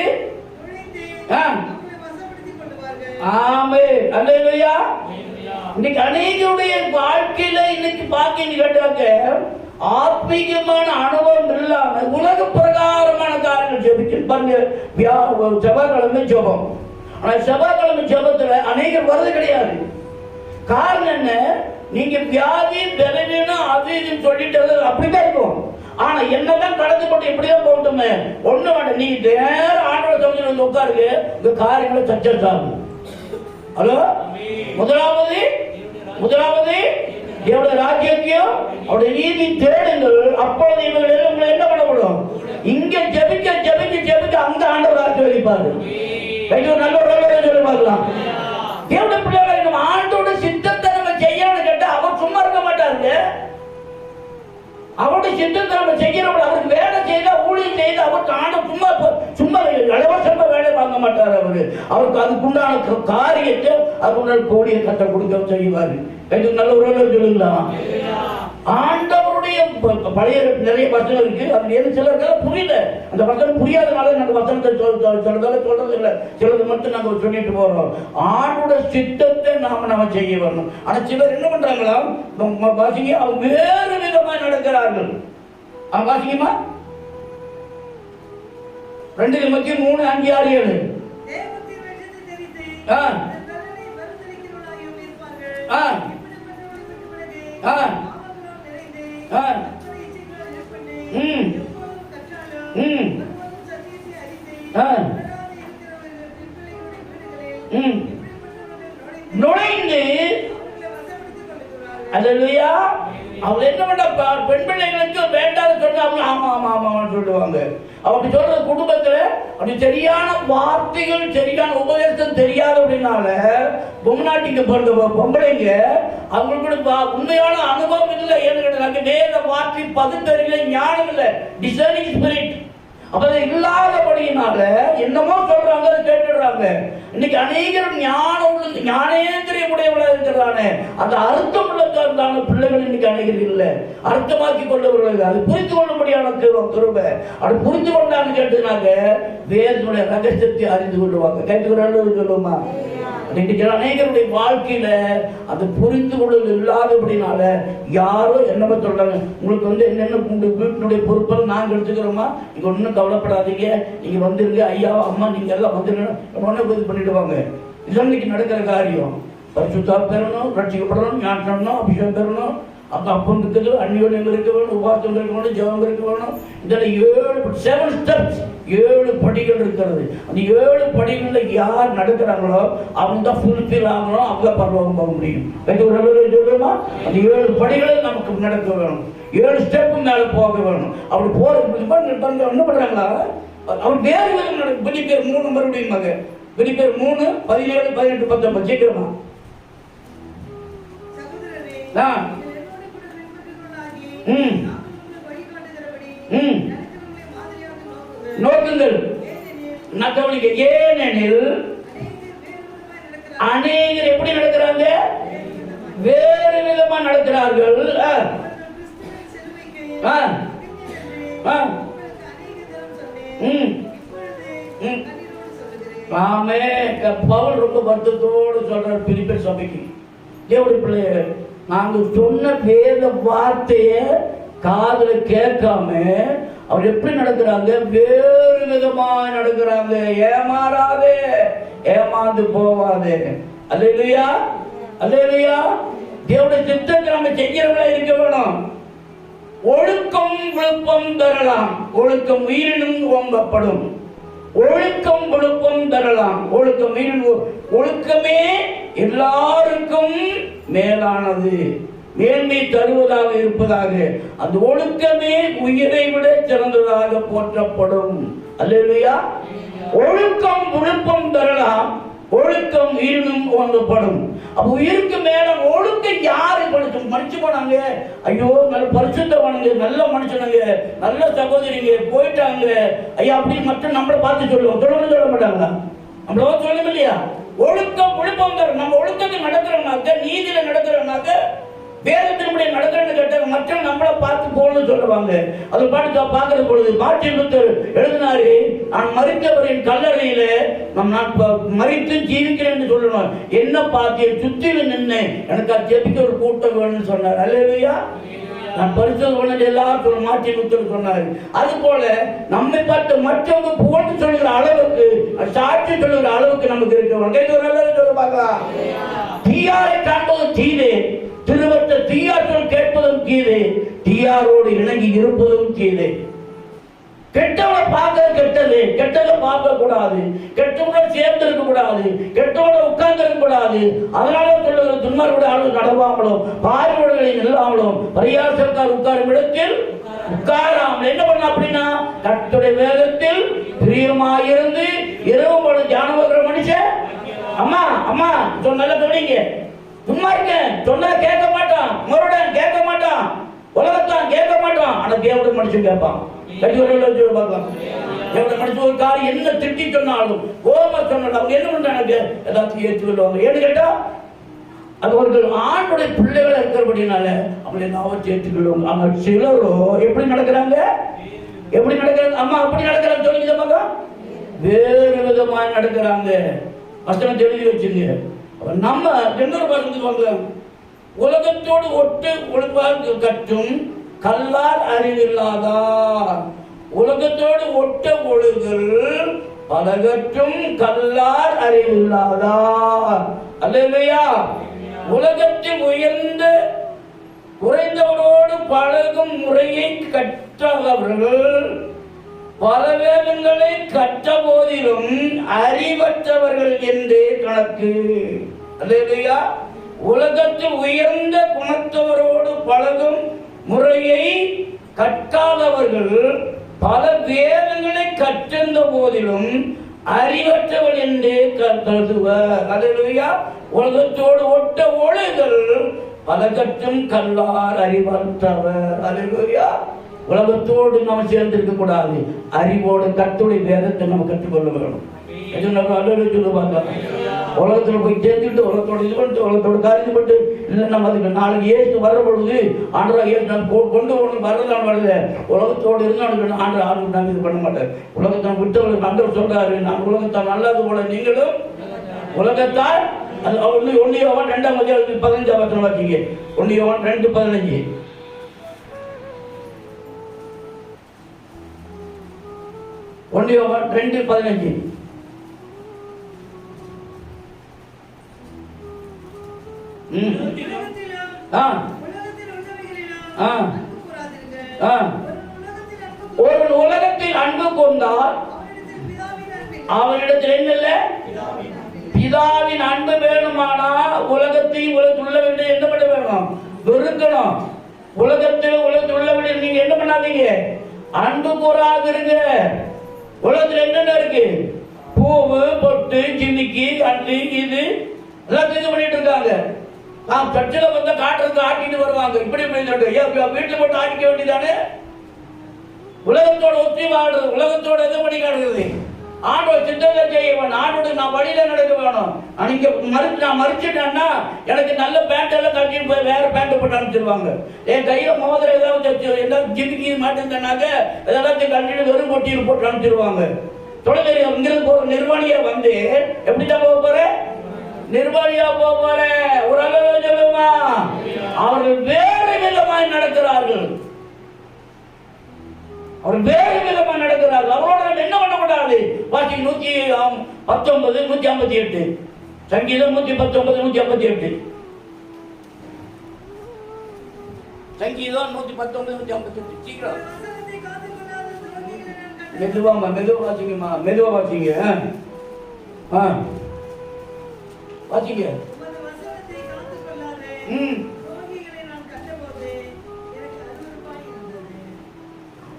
அல்லேலூயா. இன்னைக்கு அநேகருடைய வாழ்க்கையில இன்னைக்கு பாக்கியம் கேட்டாங்க, ஆத்மீகமான அனுபவம் இல்லாம உலக பிரகாரமான காரியங்கள் ஜெபிச்சு பாருங்க. செவ்வாய்க்கிழமை ஜெபம். ஆனா செவ்வாய்க்கிழமை ஜெபத்துல அநேகர் வருது கிடையாது. காரணம் என்ன? நீங்க வியாதி பலவீனம் அது இதுன்னு சொல்லிட்டு அப்படிதான் இருக்கும். ஆனா என்னதான் கடந்து கொண்டு எப்படிதான் போகட்டுமே, ஒண்ணு வேண்டாம், நீ நேர ஆண்டவர் சமூகத்தில் வந்து உட்காருங்க, உங்க காரியங்களை சக்சஸ் ஆகும். ஹலோ, முதலாவது தேவனுடைய ராஜ்யத்தையும் அவருடைய நீதி தேடுங்கள், அப்பொழுது இவர்கள் உங்களை என்ன பண்ணப்படும். இங்க ஜெபிக்க ஜெபிக்க ஜெபிக்க அங்க ஆண்டவர் ஆசீர்வதிப்பாரு. நல்ல ஒரு சொல்லி பார்க்கலாம். தேவனுடைய பிள்ளைகளை நம்ம ஆண்டோட சித்தத்தை நம்ம செய்யணும்னு கேட்டா அவர் சும்மா இருக்க மாட்டாருங்க. அவருடைய சித்தத்தை நம்ம செய்யறவங்க அவருக்கு வேலை செய்த ஊழியம் செய்து அவருக்கு ஆண்டு சும்மா சும்மா இலவசமா வேலை வாங்க மாட்டார். அவருக்கு அதுக்குண்டான காரியத்தை அதுக்குண்டான கோடியை கட்ட கொடுக்க செய்வாரு. நல்ல ஒரு சொல்லுங்களா. ஆண்டவருடைய பழைய நிறைய வசனம் இருக்கு. அது ஏன்னு சிலருக்காக புரியல. அந்த வசனம் புரியாதனால நாங்க வசனத்தை சொல்றது இல்லை. சிலது மட்டும் நாங்க சொல்லிட்டு போறோம். ஆண்டோட சித்தத்தை நாம செய்ய வரணும். ஆனா சிலர் என்ன பண்றாங்களா, வாசிங்க, அவங்க வேறு விதமா நடக்கிறார்கள். வாசிங்கம்மா 2 Timothy 3:5-6-7. நுழைந்து அல்லேலூயா. அவங்க என்ன பண்ண பெண் பிள்ளைகளுக்கு வேண்டாத சொன்னா அவங்க ஆமா ஆமா ஆமான்னு சொல்லுவாங்க. அப்படி சொல்ற குடும்பத்துல அப்படி சரியான வார்த்தைகள் சரியான உபதேசம் தெரியாது. அப்படின்னால பொம்நாட்டிக்கு பிறந்த பொம்பளைங்க அவங்களுக்கு உண்மையான அனுபவம் இல்லை. ஏன்னு கேட்டாங்க வேத வார்த்தை பகுத்தறிவு ஞானம் இல்லை, டிசர்னிங் ஸ்பிரிட். அப்ப இல்லாதபடியினால என்னமோ சொல்றாங்க, அதை கேட்டுடுறாங்க. இன்னைக்கு அநேகரும் ஞானேந்திரியம் உடையவர்களாக இருக்கிறானே, அந்த அர்த்தம் உள்ளதான பிள்ளைகள் இன்னைக்கு அநேகர் இல்லை. அர்த்தமாக்கி கொண்டவர்கள் அது புரிந்து கொள்ளும்படியான கிருபை. அது புரிந்து கொண்டான்னு கேட்டுனாங்க வேதனுடைய ரகசியத்தை அறிந்து கொள்ளுவாங்க. கேட்டுக்கிறாங்க சொல்லுமா. இன்னைக்கு அநேகருடைய வாழ்க்கையில அது புரிந்து கொள்வது இல்லாதபடினால யாரோ என்னமா சொல்றாங்க, உங்களுக்கு என்னென்ன வீட்டினுடைய பொறுப்பெல்லாம் நாங்க எடுத்துக்கிறோமா, நீங்க ஒன்னும் கவலைப்படாதீங்க, நீங்க வந்துருங்க ஐயா அம்மா நீங்க எல்லாம் வந்துருங்க பண்ணிடுவாங்க. இதுதான் இன்னைக்கு நடக்கிற காரியம். பரிசுத்தா பெறணும், ரட்சிக்கப்படணும், ஞானம் அபிஷேகம் பெறணும், அப்பம் இருக்குது, அந்நியோன்யம் இருக்க வேணும், உபாசம் இருக்க வேணும், ஜெபம் இருக்க வேணும். இதில் 7 ஸ்டெப்ஸ் 7 படிகள் இருக்கிறது. அந்த 7 படிகளில் யார் நடக்கிறாங்களோ அவங்க தான் ஃபுல்ஃபில் ஆகணும், அவங்க பரவாயில்ல போக முடியும். சொல்லுமா, அந்த 7 படிகளில் நமக்கு நடக்க வேணும், 7 ஸ்டெப்பு மேலே போக வேணும். அப்படி போக என்ன பண்றாங்களா, அவர் வேறு விதம் நடக்கும். பிலிப்பியர் 3 மறுபடியும் மக பிலிப்பியர் 3 17 18 19 சீக்கிரமா. நோக்குங்கள். ஏனெனில் அநேகர் எப்படி நடக்கிறாங்க, வேறு விதமா நடக்கிறார்கள். பவுல் ரொம்ப வருத்தத்தோடு சொல்றார் பிலிப்பியர் சபைக்கு, தேவனுடைய பிள்ளைகள் நாங்க சொன்ன வேத வார்த்தைய காதுல கேட்காம அவர் எப்படி நடக்கிறாங்க, வேறு விதமா நடக்கிறாங்க. ஏமாறாதே, ஏமாந்து போவாதே. அல்லேலூயா, அல்லேலூயா. தேவனுடைய சித்தத்தை நம்ம செய்கிறவங்களா இருக்க வேணும். ஒழுக்கம் விழுப்பம் தரலாம், ஒழுக்கம் உயிரினும் ஓங்கப்படும். ஒழுக்கம் விழுப்பம் தரலாம், ஒழுக்கம் உயிரினும். ஒழுக்கமே எல்லாருக்கும் மேலானது, மேன்மை தருவதாக இருப்பதாக. அந்த ஒழுக்கமே உயிரை விட சிறந்ததாக போற்றப்படும். அல்லேலூயா. ஒழுக்கம் விழுப்பம் தரலாம், ஒழுக்கம் உயிரினும் ஓங்கப்படும். அப்ப உயிருக்கு மேல ஒழுக்கம் யாரு மனுஷன் போனாங்க, ஐயோ நல்ல பரிசுத்தவானுங்க, நல்ல மனுஷனுங்க, நல்ல சகோதரிங்க போயிட்டாங்க ஐயா அப்படின்னு மட்டும் நம்மளை பார்த்து சொல்லுவோம். சொல்ல மாட்டாங்களா, நம்மள சொல்லணும் இல்லையா. ஒழுக்கம் விழுப்பம் தரும். நம்ம ஒழுக்கத்தில் நடக்கிறோம்னாக்க, நீதியில நடக்கிறோம்னாக்க, வேதத்தினுடைய நடக்கிறேன்னு கேட்டாங்க மற்ற நம்மளை பார்த்து போகணும்னு சொல்லுவாங்க. அதை பாட்டு பார்க்கிற பொழுது மார்ட்டின் லூத்தர் எழுதினாரு, நான் மரித்தவரின் கல்லறையில நான் மரித்து ஜீவிக்கிறேன்னு சொல்லணும், என்ன பார்த்து சுத்தில நின்று எனக்கு ஜெபிக்க ஒரு கூட்டம் வேணும்னு சொன்னார். அல்லேலூயா. நான் பரிசுத்தவான் எல்லாரும் மார்ட்டின் லூத்தர் சொன்னாரு. அது போல நம்மை பார்த்து மற்றவங்க புகழ்ந்து சொல்லுகிற அளவுக்கு, சாட்சி சொல்லுகிற அளவுக்கு நமக்கு இருக்க சொல்ல பார்க்கலாம். தீயாரை காண்பது தீரே, திருவற்ற தீயாற்றல் கேட்பதும் கீழே, தீயாரோடு இணங்கி இருப்பதும் கீழே. கெட்டவனை பார்க்க கெட்டது, கெட்டதை பார்க்க கூடாது, கெட்டவனை சேர்ந்து இருக்க கூடாது, கெட்டோட உட்கார்ந்து இருக்க கூடாது. அதனால சொல்லுகிற துன்மார்களுடைய ஆளுநர் நடவாமலும் பார்வைகளில் இல்லாமலும் பரியாசக்கார் உட்காரும் இடத்தில் உட்காராமல் என்ன பண்ண அப்படின்னா கர்த்தருடைய வேதத்தில் பிரியமாயிருந்து இரவு பொழுது தியானம் வைக்கிற மனுஷன். அம்மா அம்மா சொன்ன கவனிங்க, சும்மா இருக்கேன் சொன்னா கேட்க மாட்டான், மறுபடியும் கேட்க மாட்டான், உலகத்தான் கேட்க மாட்டான். ஆனா தேவனுடைய மனுஷன் கேட்பான். கட்டி ஒரு பார்க்கலாம். தேவனுடைய மனுஷன் ஒரு காரியம் என்ன திட்டி சொன்னாலும் கோபமா சொன்னாலும் அவங்க என்ன பண்றாங்க, எல்லாத்தையும் ஏற்றுக்கொள்வாங்க. ஏன்னு கேட்டா அது ஒரு ஆணுடைய பிள்ளைகளை இருக்கிறபடினால அவங்களை நாவற்றை ஏற்றுக்கொள்வாங்க. ஆனா சிலரோ எப்படி நடக்கிறாங்க, எப்படி நடக்கிறாங்க? அம்மா அப்படி நடக்கிறாங்க சொல்லுங்க மகா, வேறு விதமாக நடக்கிறாங்க. வசனம் எழுதி வச்சுங்க. நம்ம என்ன பார்த்துவாங்க, உலகத்தோடு ஒட்டு ஒழுங்காக கற்றும் கல்லார் அறிவில்லாதார். உலகத்தோடு ஒட்ட ஒழுகல் பலகற்றும் கல்லார் அறிவில்லாதார். அல்லேலூயா. உலகத்தில் உயர்ந்த குறைந்தவரோடு பழகும் முறையை கற்றவர்கள் பல வேதங்களை கற்ற போதிலும் அறிவற்றவர்கள் என்றே கணக்கு. அல்லேலூயா. உலகத்தில் உயர்ந்த குணத்தவரோடு பழகும் முறையை கற்காதவர்கள் பல வேதங்களை கற்றிருந்த போதிலும் அறிவற்றவர்கள் என்றே கருதுவர். அல்லேலூயா. உலகத்தோடு ஒட்ட ஒழுகல் பலகற்றும் கல்லார் அறிவற்றவர். அல்லேலூயா. உலகத்தோடு நம்ம சேர்ந்திருக்க கூடாது, அறிவோடு கர்த்தருடைய வேதத்தை நம்ம கற்றுக்கொள்ள வேணும். உலகத்துல போய் சேர்ந்துட்டு உலகத்தோட இது பண்ணிட்டு உலகத்தோட காரியம் பண்ணிட்டு இல்லை நம்ம அதுக்கு நாளைக்கு ஏசு வர்ற பொழுது ஆண்டவராக ஏசு நான் கொண்டு வரதான் வரல. உலகத்தோடு இருந்தாலும் ஆண்டு ஆண்டு நாங்கள் இது பண்ண மாட்டேன். உலகத்தை விட்டவர்கள் ஆண்டவர் சொல்றாரு, நான் உலகத்தால் நல்லது போல நீங்களும் உலகத்தால். அது ஒன்று 1 யோவான் 2:15 வாசிங்க. 1 யோவான் 2:15. 1 யோவான் 2:15. ஒரு உலகத்தில் அன்பு கொண்டால் அவரிடத்தில் என்ன பிதாவின் அன்பு வேணுமானா உலகத்தையும் உலகத்தில் உள்ள என்ன பண்ண வேணும், வெறுக்கணும். உலகத்தில் உள்ள நீங்க என்ன பண்ணாதீங்க, அன்பு கூறாதிருங்க. உலகத்தில் என்னென்ன இருக்கு, பூவு பொட்டு ஜிமிக்கி அள்ளி இது எல்லாத்தையும் பண்ணிட்டு இருக்காங்க. சர்ச்சில் வந்து காட்டுறதுக்கு ஆட்டிட்டு வருவாங்க. இப்படி வீட்டில் போட்டு ஆட்டிக்க வேண்டியதானே. உலகத்தோட ஒத்தி வாடுறது, உலகத்தோட எது பண்ணி காட்டுறது. ஆண்டோட சித்தத்தை செய்யவன், ஆண்டோட நான் வழியில நடக்க வேணும். அன்னைக்கு நான் மறிச்சிட்டேன்னா எனக்கு நல்ல பேண்ட் எல்லாம் கட்டிட்டு போய் வேற பேண்ட் போட்டு அனுப்பிச்சிருவாங்க. என் கையில மோதிரம் ஏதாவது ஜிமிக்கி மாட்டேன்னாக்க எல்லாத்தையும் கட்டிட்டு வெறும் பொட்டியில் போட்டு அனுப்பிச்சிருவாங்க. தொடர்ந்து இங்கிருந்து போற நிர்வாணியா வந்து எப்படிதான் போக போற, நிர்வாணியா போக போற. ஒரு அளவு சொல்லுமா, அவர்கள் வேறு விதமாய் நடக்கிறார்கள். அவர் வேறு விதமாக நடக்கிறார்கள். அவரோட என்ன பண்ணக்கூடாது. வாசி 119 158 சங்கீதம் 119 158 சங்கீதம் 119 158. சீக்கிரம் மெதுவா வாசிங்கம்மா, மெதுவா வாசிங்க. வாசிங்க.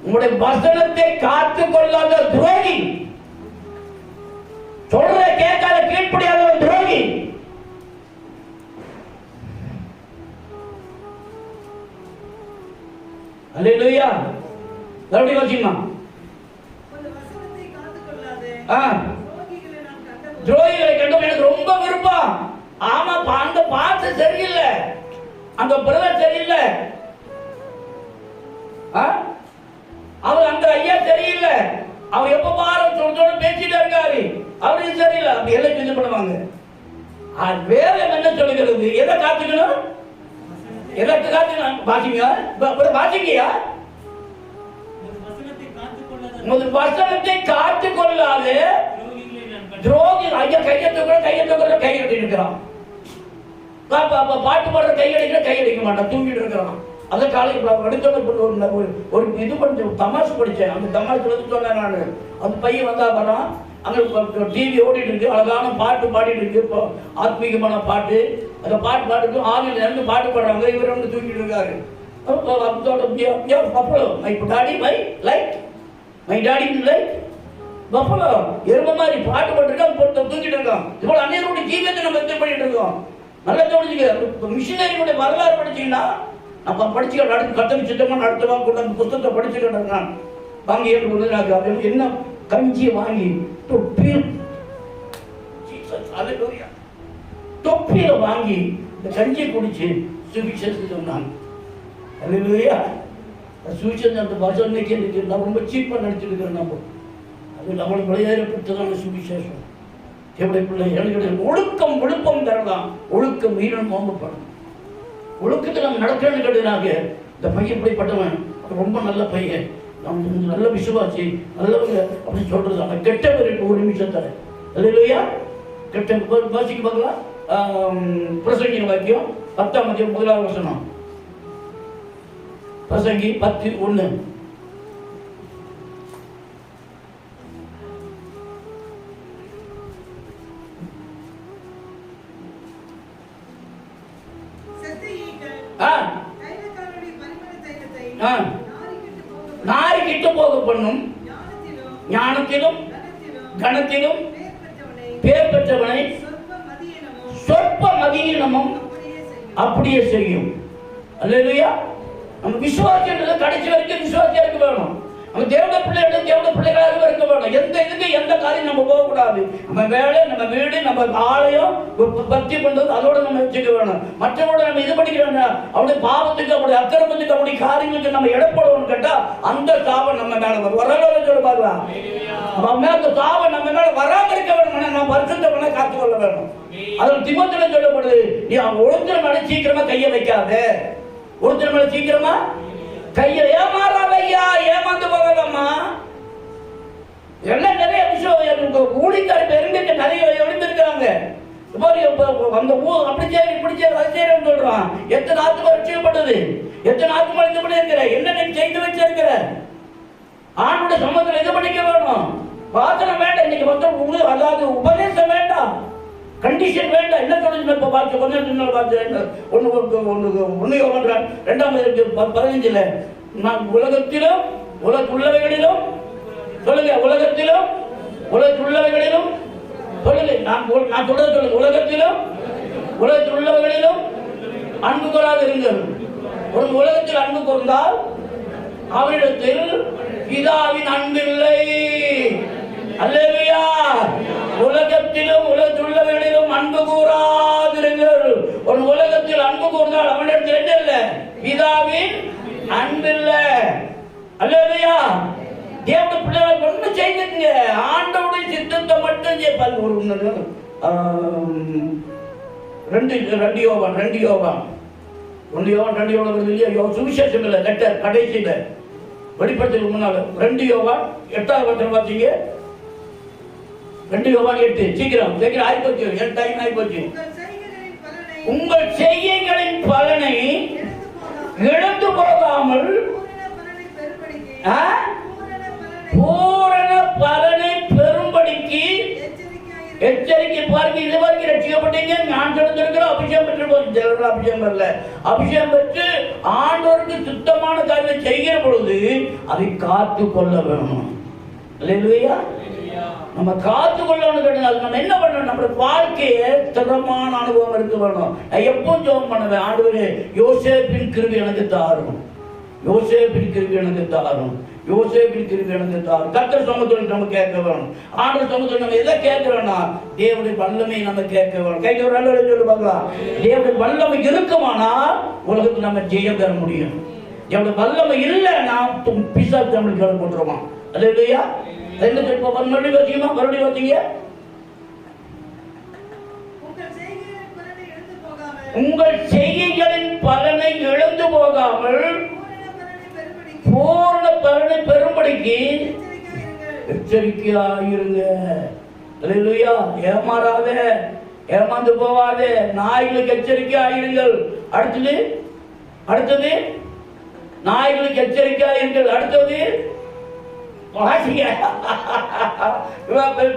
உங்களுடைய வசனத்தை காத்துக் கொள்ளாத துரோகி, சொல்ற கேட்காத கீழ்ப்படியாத துரோகி. அல்லேலூயா. எப்படி வாசிமா, துரோகிகளை கண்டோம் எனக்கு ரொம்ப விருப்பம். ஆமா, அந்த பாட்டு சரியில்லை, அந்த பிரதர் சரியில்லை, அவர் அந்த ஐயா சரியில்லை, அவர் எப்ப பாரு சொல்றோட பேசிட்டே இருக்காரு, அவரு சரியில்லை. அப்படி எல்லாம் இது பண்ணுவாங்க. வேதம் என்ன சொல்லுகிறது, எதை காத்துக்கணும், எதை காத்துக்கணும். வாசிங்க, வாசிங்கயா. வசனத்தை காத்துக் கொள்ளாது துரோகி. ஐயா கையெழுத்து இருக்கிறான். பாட்டு பாடுற கையடிக்க மாட்டான், தூங்கிட்டு இருக்கிறான். அந்த காலையில் எடுத்தோட ஒரு இது பண்ணி தமாஷு படித்தேன். அந்த தமாஷு சொன்னேன் நான். அந்த பையன் வந்தா வரான், அங்கே டிவி ஓடிட்டு இருக்கு, அழகான பாட்டு பாடிட்டு இருக்கு, இப்போ ஆத்மீகமான பாட்டு. அந்த பாட்டு பாட்டுக்கு ஆவியில் இருந்து பாட்டு பாடுறாங்க. இவர் வந்து தூக்கிட்டு இருக்காரு. மை டாடி லைக் பஃபலோ, எருமை மாதிரி பாட்டு பாட்டுருக்கான், போட்டு தூக்கிட்டு இருக்கான். இவ்வளோ அந்நியருடைய ஜீவியத்தை நம்ம எத்தனை பண்ணிட்டு இருக்கோம். நல்லா தோணுச்சுங்க. மிஷினரியுடைய வரலாறு படிச்சீங்கன்னா நம்ம படிச்சுக்கிட்டு அடுத்து கத்தல் சித்தமாக நடத்துவாங்க. கொண்டு அந்த புத்தகத்தை படிச்சுக்கிட்டு நான் வாங்கி ஏற்று என்ன கஞ்சியை வாங்கி தொப்பியில வாங்கி இந்த கஞ்சியை குடிச்சு சுவிசேஷம் சொன்னாங்க. சுவிசேஷம் அந்த வருஷம் இன்னைக்கு இருக்கு. நான் ரொம்ப சீப்பாக நடிச்சிருக்கிறேன். நம்ம அது நம்மளுக்கு விளையாடப்பட்டதான சுவிசேஷம். எப்படி பிள்ளை எனக்கு ஒழுக்கம் விழுப்பம் தரலாம். ஒழுக்கம் வீரன் நோம்பப்படும். ஒழுக்கத்தில் நம்ம நடக்கிறேன்னு கேட்டதுனாக இந்த பையன் இப்படிப்பட்டவன் ரொம்ப நல்ல பையன், நம்ம நல்ல விசுவாசி, நல்லவங்க அப்படின்னு சொல்றது. அந்த கெட்ட பேருக்கு ஒரு நிமிஷத்தை இல்லையா கெட்ட வாசிக்க பார்க்கலாம். பிரசங்கி வாக்கியம் 10:1 பிரசங்கி 10:1. நாரி கிட்டு போக பண்ணும் ஞானத்திலும் கணத்திலும் பேர் பெற்றவனை சொற்ப மதியினமும் அப்படியே செய்யும். அல்லேலூயா. நம்ம விசுவாசின்றது கடைசி வரைக்கும் விசுவாசியா இருக்க வேணும். நம்ம தேவனுடைய பிள்ளைகளாக இருக்க வேணும். எந்த இதுக்கு எந்த காரியம் நம்ம போகக்கூடாது. நம்ம வேலை, நம்ம வீடு, நம்ம ஆலயம் பக்தி பண்றது அதோட நம்ம வச்சுக்க வேணும். மற்றவங்களோட நம்ம இது பண்ணிக்கிறோம். அவருடைய பாவத்துக்கு, அவருடைய அக்கிரமத்துக்கு, அவருடைய காரியங்களுக்கு நம்ம இடப்படணும்னு கேட்டா அந்த சாபம் நம்ம மேல வரும். வரலாறு சொல்ல பார்க்கலாம். அந்த சாபம் நம்ம மேல வராம இருக்க வேணும். நம்ம பரிசுத்தவனை காத்துக்கொள்ள வேணும். அதில் தீமோத்தேயுல சொல்லப்படுது, நீ ஒருத்தர் மேல சீக்கிரமா கையை வைக்காத. ஒருத்தர் மேல சீக்கிரமா கையை ஏமாறாதையா, ஏமாந்து போகலாமா. எல்லாம் நிறைய விஷயம் ஊழிக்கார பெருங்கிட்ட நிறைய எழுந்திருக்கிறாங்க. அந்த ஊர் அப்படி செய்ய இப்படி செய்ய அதை செய்யறேன்னு சொல்றான். எத்தனை ஆத்மா ரட்சிக்கப்பட்டது, எத்தனை ஆத்மா இது பண்ணி இருக்கிற, என்ன நீ செய்து வச்சிருக்கிற. ஆணுடைய சமூகத்தில் இது பண்ணிக்க வேணும். வாசனை வேண்டாம். இன்னைக்கு மொத்தம் அதாவது உபதேசம் வேண்டாம், கண்டிஷன் வேண்டாம். என்ன சொல்லுங்க இப்ப பார்த்து கொஞ்சம் பார்த்து 2:15 நான் உலகத்திலும் உலகத்துள்ளவைகளிலும் சொல்லுங்க, உலகத்திலும் உலகத்துள்ளவைகளிலும் சொல்லுங்க, நான் சொல்றது சொல்லுங்க, உலகத்திலும் உலகத்துள்ளவைகளிலும் அன்பு கூறாது இருங்கள். ஒரு உலகத்தில் அன்பு கூர்ந்தால் அவரிடத்தில் பிதாவின் அன்பில்லை. அல்லேலூயா. உலகத்திலும் உலகத்துள்ளவர்களிலும் அன்பு கூறாதிருங்கள். ஒரு உலகத்தில் அன்பு கூர்ந்தால் அவனிடத்தில் என்ன இல்லை? பிதாவின் அன்பில்லை. அல்லேலூயா. தேவனுடைய பிள்ளைகளை ஒண்ணு செய்யுங்க. ஆண்டவருடைய சித்தத்தை மட்டும் செய்ய. ஒரு 2 யோவான் சுவிசேஷம் இல்லை, லெட்டர் கடைசியில வெளிப்படுத்தலுக்கு முன்னால 2 யோவான் 8வது வசனம் வாசிங்க. 2 யோவான் 8. சீக்கிரம் ஆயிப்போச்சு, டைம் ஆயிப்போச்சு. உங்கள் செய்கைகளின் பலனை இழந்து போகாமல் பூரண பலனை பெறும்படிக்கு எச்சரிக்கை பாருங்க. இது வரைக்கும் ரட்சிக்கப்பட்டீங்க, நான் சொல்லிருக்கிறோம். அபிஷேகம் பெற்று போச்சு. அபிஷேகம் பெறல. அபிஷேகம் பெற்று ஆண்டவருக்கு சுத்தமான காரியத்தை செய்கிற பொழுது அதை காத்து கொள்ள வேணும். அல்லேலூயா. நம்ம காத்து கொள்ளணும் கேட்டது. நம்ம என்ன பண்ணணும்? நம்ம வாழ்க்கையை திறமான அனுபவம் இருக்க வேணும். நான் எப்பவும் ஜெபம் பண்ணுவேன், ஆண்டவரே யோசேப்பின் கிருபை எனக்கு தாரும், யோசேப்பின் கிருபை எனக்கு தாரும், யோசேப்பின் கிருபை எனக்கு தாரும். கர்த்தர் சமூகத்தில் நம்ம கேட்க வேணும். ஆண்டவர் சமூகத்தில் நம்ம எதை கேட்க வேணும்? தேவனுடைய வல்லமை நம்ம கேட்க வேணும். கேட்க ஒரு நல்ல சொல்லி பார்க்கலாம். தேவனுடைய வல்லமை இருக்குமானால் உலகத்தில் நம்ம ஜெயம் பெற முடியும். தேவனுடைய வல்லமை இல்லைன்னா பிசாசு நம்மளுக்கு கேள்வி போட்டுருவான். அல்லேலூயா. மறுபடியும் வச்சீங்க. உங்கள் செய்கைகளின் பலனை இழந்து போகாமல் பூரண பலனை பெறும்படிக்கு எச்சரிக்கையாயிருங்க. அல்லேலூயா. ஏமாறாத, ஏமாந்து போவாத, நாய்களுக்கு எச்சரிக்கையாயிருங்கள். அடுத்தது நாய்களுக்கு எச்சரிக்கையாயிருங்கள். அடுத்தது வாசிங்க.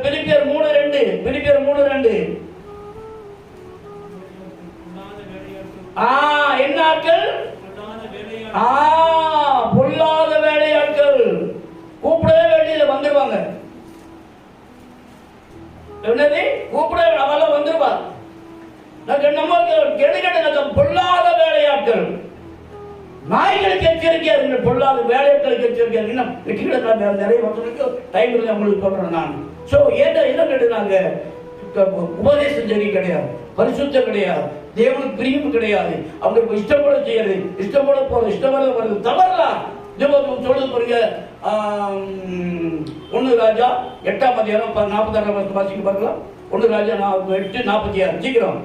பிலிப்பியர் 3:2, பிலிப்பியர் 3:2. என்ன ஆட்கள்? பொல்லாத வேலையாட்கள். கூப்பிடவே வேண்டியது வந்துருவாங்க. என்னது? கூப்பிட அவெல்லாம் வந்துருவா. நமக்கு கெடுகட்ட பொல்லாத வேலையாட்கள். நாய்களுக்கு எச்சரிக்கையா இருக்கு, பொல்லாத வேலையாட்களுக்கு எச்சரிக்கையா இருக்கு. நிறைய மக்களுக்கு டைம் இல்லை உங்களுக்கு சொல்றேன் நான். ஸோ என்ன கேட்டுனாங்க? உபதேசம் சரி கிடையாது, பரிசுத்தம் கிடையாது, தேவனுக்கு பிரியம் கிடையாது, அவங்களுக்கு இஷ்டம் போல செய்யறது, இஷ்டம் போல போற, இஷ்டம் போல வருது, தவறலாம். சொல்லுது பாருங்க, 1 ராஜா 8ஆம் அதிகாரம் 46ஆம் வசனம் வாசிக்க பார்க்கலாம். 1 ராஜா 8:46. சீக்கிரம்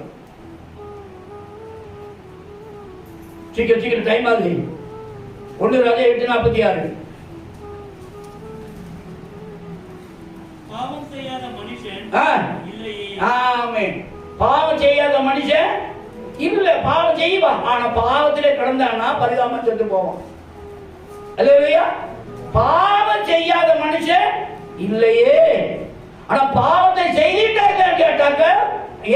சீக்கிரம் சீக்கிரம், டைம் ஆகுது. 1 ராஜா 8:46. பாவம் செய்யாத மனுஷன் இல்ல. பாவம் செய்வான், ஆனா பாவத்திலே கிடந்தானா பரிதாபமா செத்து போவான். அல்லேலூயா. பாவம் செய்யாத மனுஷன் இல்லையே. ஆனா பாவத்தை செய்துட்டாங்க கேட்டாக்க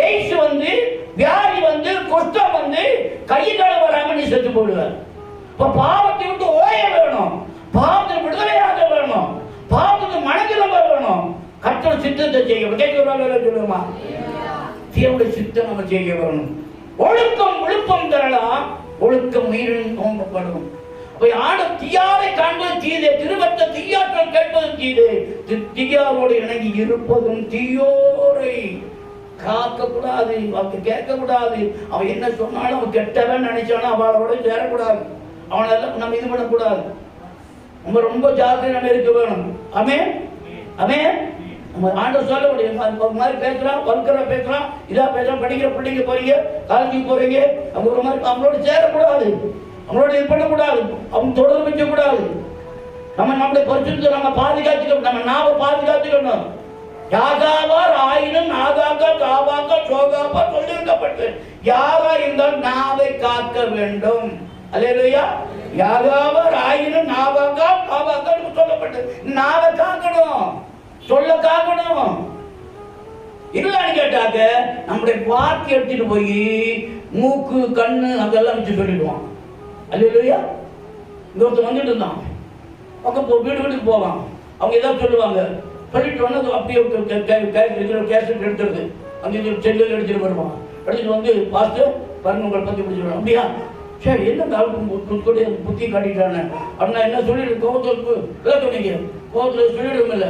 எய்ட்ஸ் வந்து, வியாதி வந்து, குஷ்டம் வந்து, கை கால் வராம நீ செத்து போடுவார். இப்ப பாவத்தை விட்டு ஓய வேணும், பாவத்தை விடுதலையாக வேணும், பாவத்துக்கு மனதில் வேணும். கர்த்தர் சித்தத்தை செய்ய சொல்லுமா? தேவனுடைய சித்தம் நம்ம செய்ய வரணும். ஒழுக்கம் விழுப்பம் தரலாம், ஒழுக்கம் உயிரின் நோம்பப்படும். தீயாரை காண்பது தீதே, திருவற்ற தீயாற்றல் கேட்பது தீதே, தீயாரோடு இணங்கி இருப்பதும் தீயோரை காக்க கூடாது, அவங்க கேட்க கூடாது. அவன் என்ன சொன்னாலும் அவன் கெட்டவன் நினைச்சாலும் அவளோட சேரக்கூடாது, அவனெல்லாம் நம்ம இது பண்ணக்கூடாது. நம்ம ரொம்ப ஜாக்கிரதை நம்ம இருக்க வேணும். ஆமென் ஆமென். நம்ம ஆண்டவர் சொல்ல முடியும், மாதிரி பேசுறான், வர்க்கரா பேசுறான், இதா பேசுறான், படிக்கிற பிள்ளைங்க போறீங்க, காலேஜுக்கு போறீங்க, அவங்க ஒரு மாதிரி அவங்களோட சேரக்கூடாது, அவங்களோட இது பண்ணக்கூடாது, அவங்க தொடர்பு வைக்க கூடாது. நம்மளுடைய பரிசுத்தத்தை நம்ம பாதுகாத்துக்கணும், நம்ம நாவை பாதுகாத்துக்கணும். யாகாவார் ஆயினும் நாகாக்கா காவாக்கா சோகாப்பா சொல்லியிருக்கப்பட்டு யாரா இருந்தால் நாவை காக்க வேண்டும். அல்லேலூயா. யாகாவார் ஆயினும் நாவாக்கா காவாக்கா சொல்லப்பட்டு நாவை காக்கணும், சொல்ல காக்கணும். இல்லன்னு கேட்டாக்க நம்முடைய வார்த்தை எடுத்துட்டு போய் மூக்கு கண்ணு அதெல்லாம் வச்சு சொல்லிடுவான். அல்லேலூயா. இங்க ஒருத்தர் வந்துட்டு இருந்தான், பக்கம் வீடு வீட்டுக்கு போவான், அவங்க ஏதாவது சொல்லுவாங்க, சொல்லிட்டு வந்து அப்படியே கேசட் எடுத்துருது, அங்கே செல்லில் எடுத்துட்டு வருவான். எடுத்துட்டு வந்து பார்த்து பாருங்க உங்களை பற்றி பிடிச்சிடுவான். அப்படியா சரி, என்ன ஆளுக்கு புத்தி காட்டிட்டானே அப்படின்னா என்ன சொல்லிடு, கோபத்துக்கு எல்லாம் சொன்னீங்க, கோபத்தில் சொல்லிடும் இல்லை,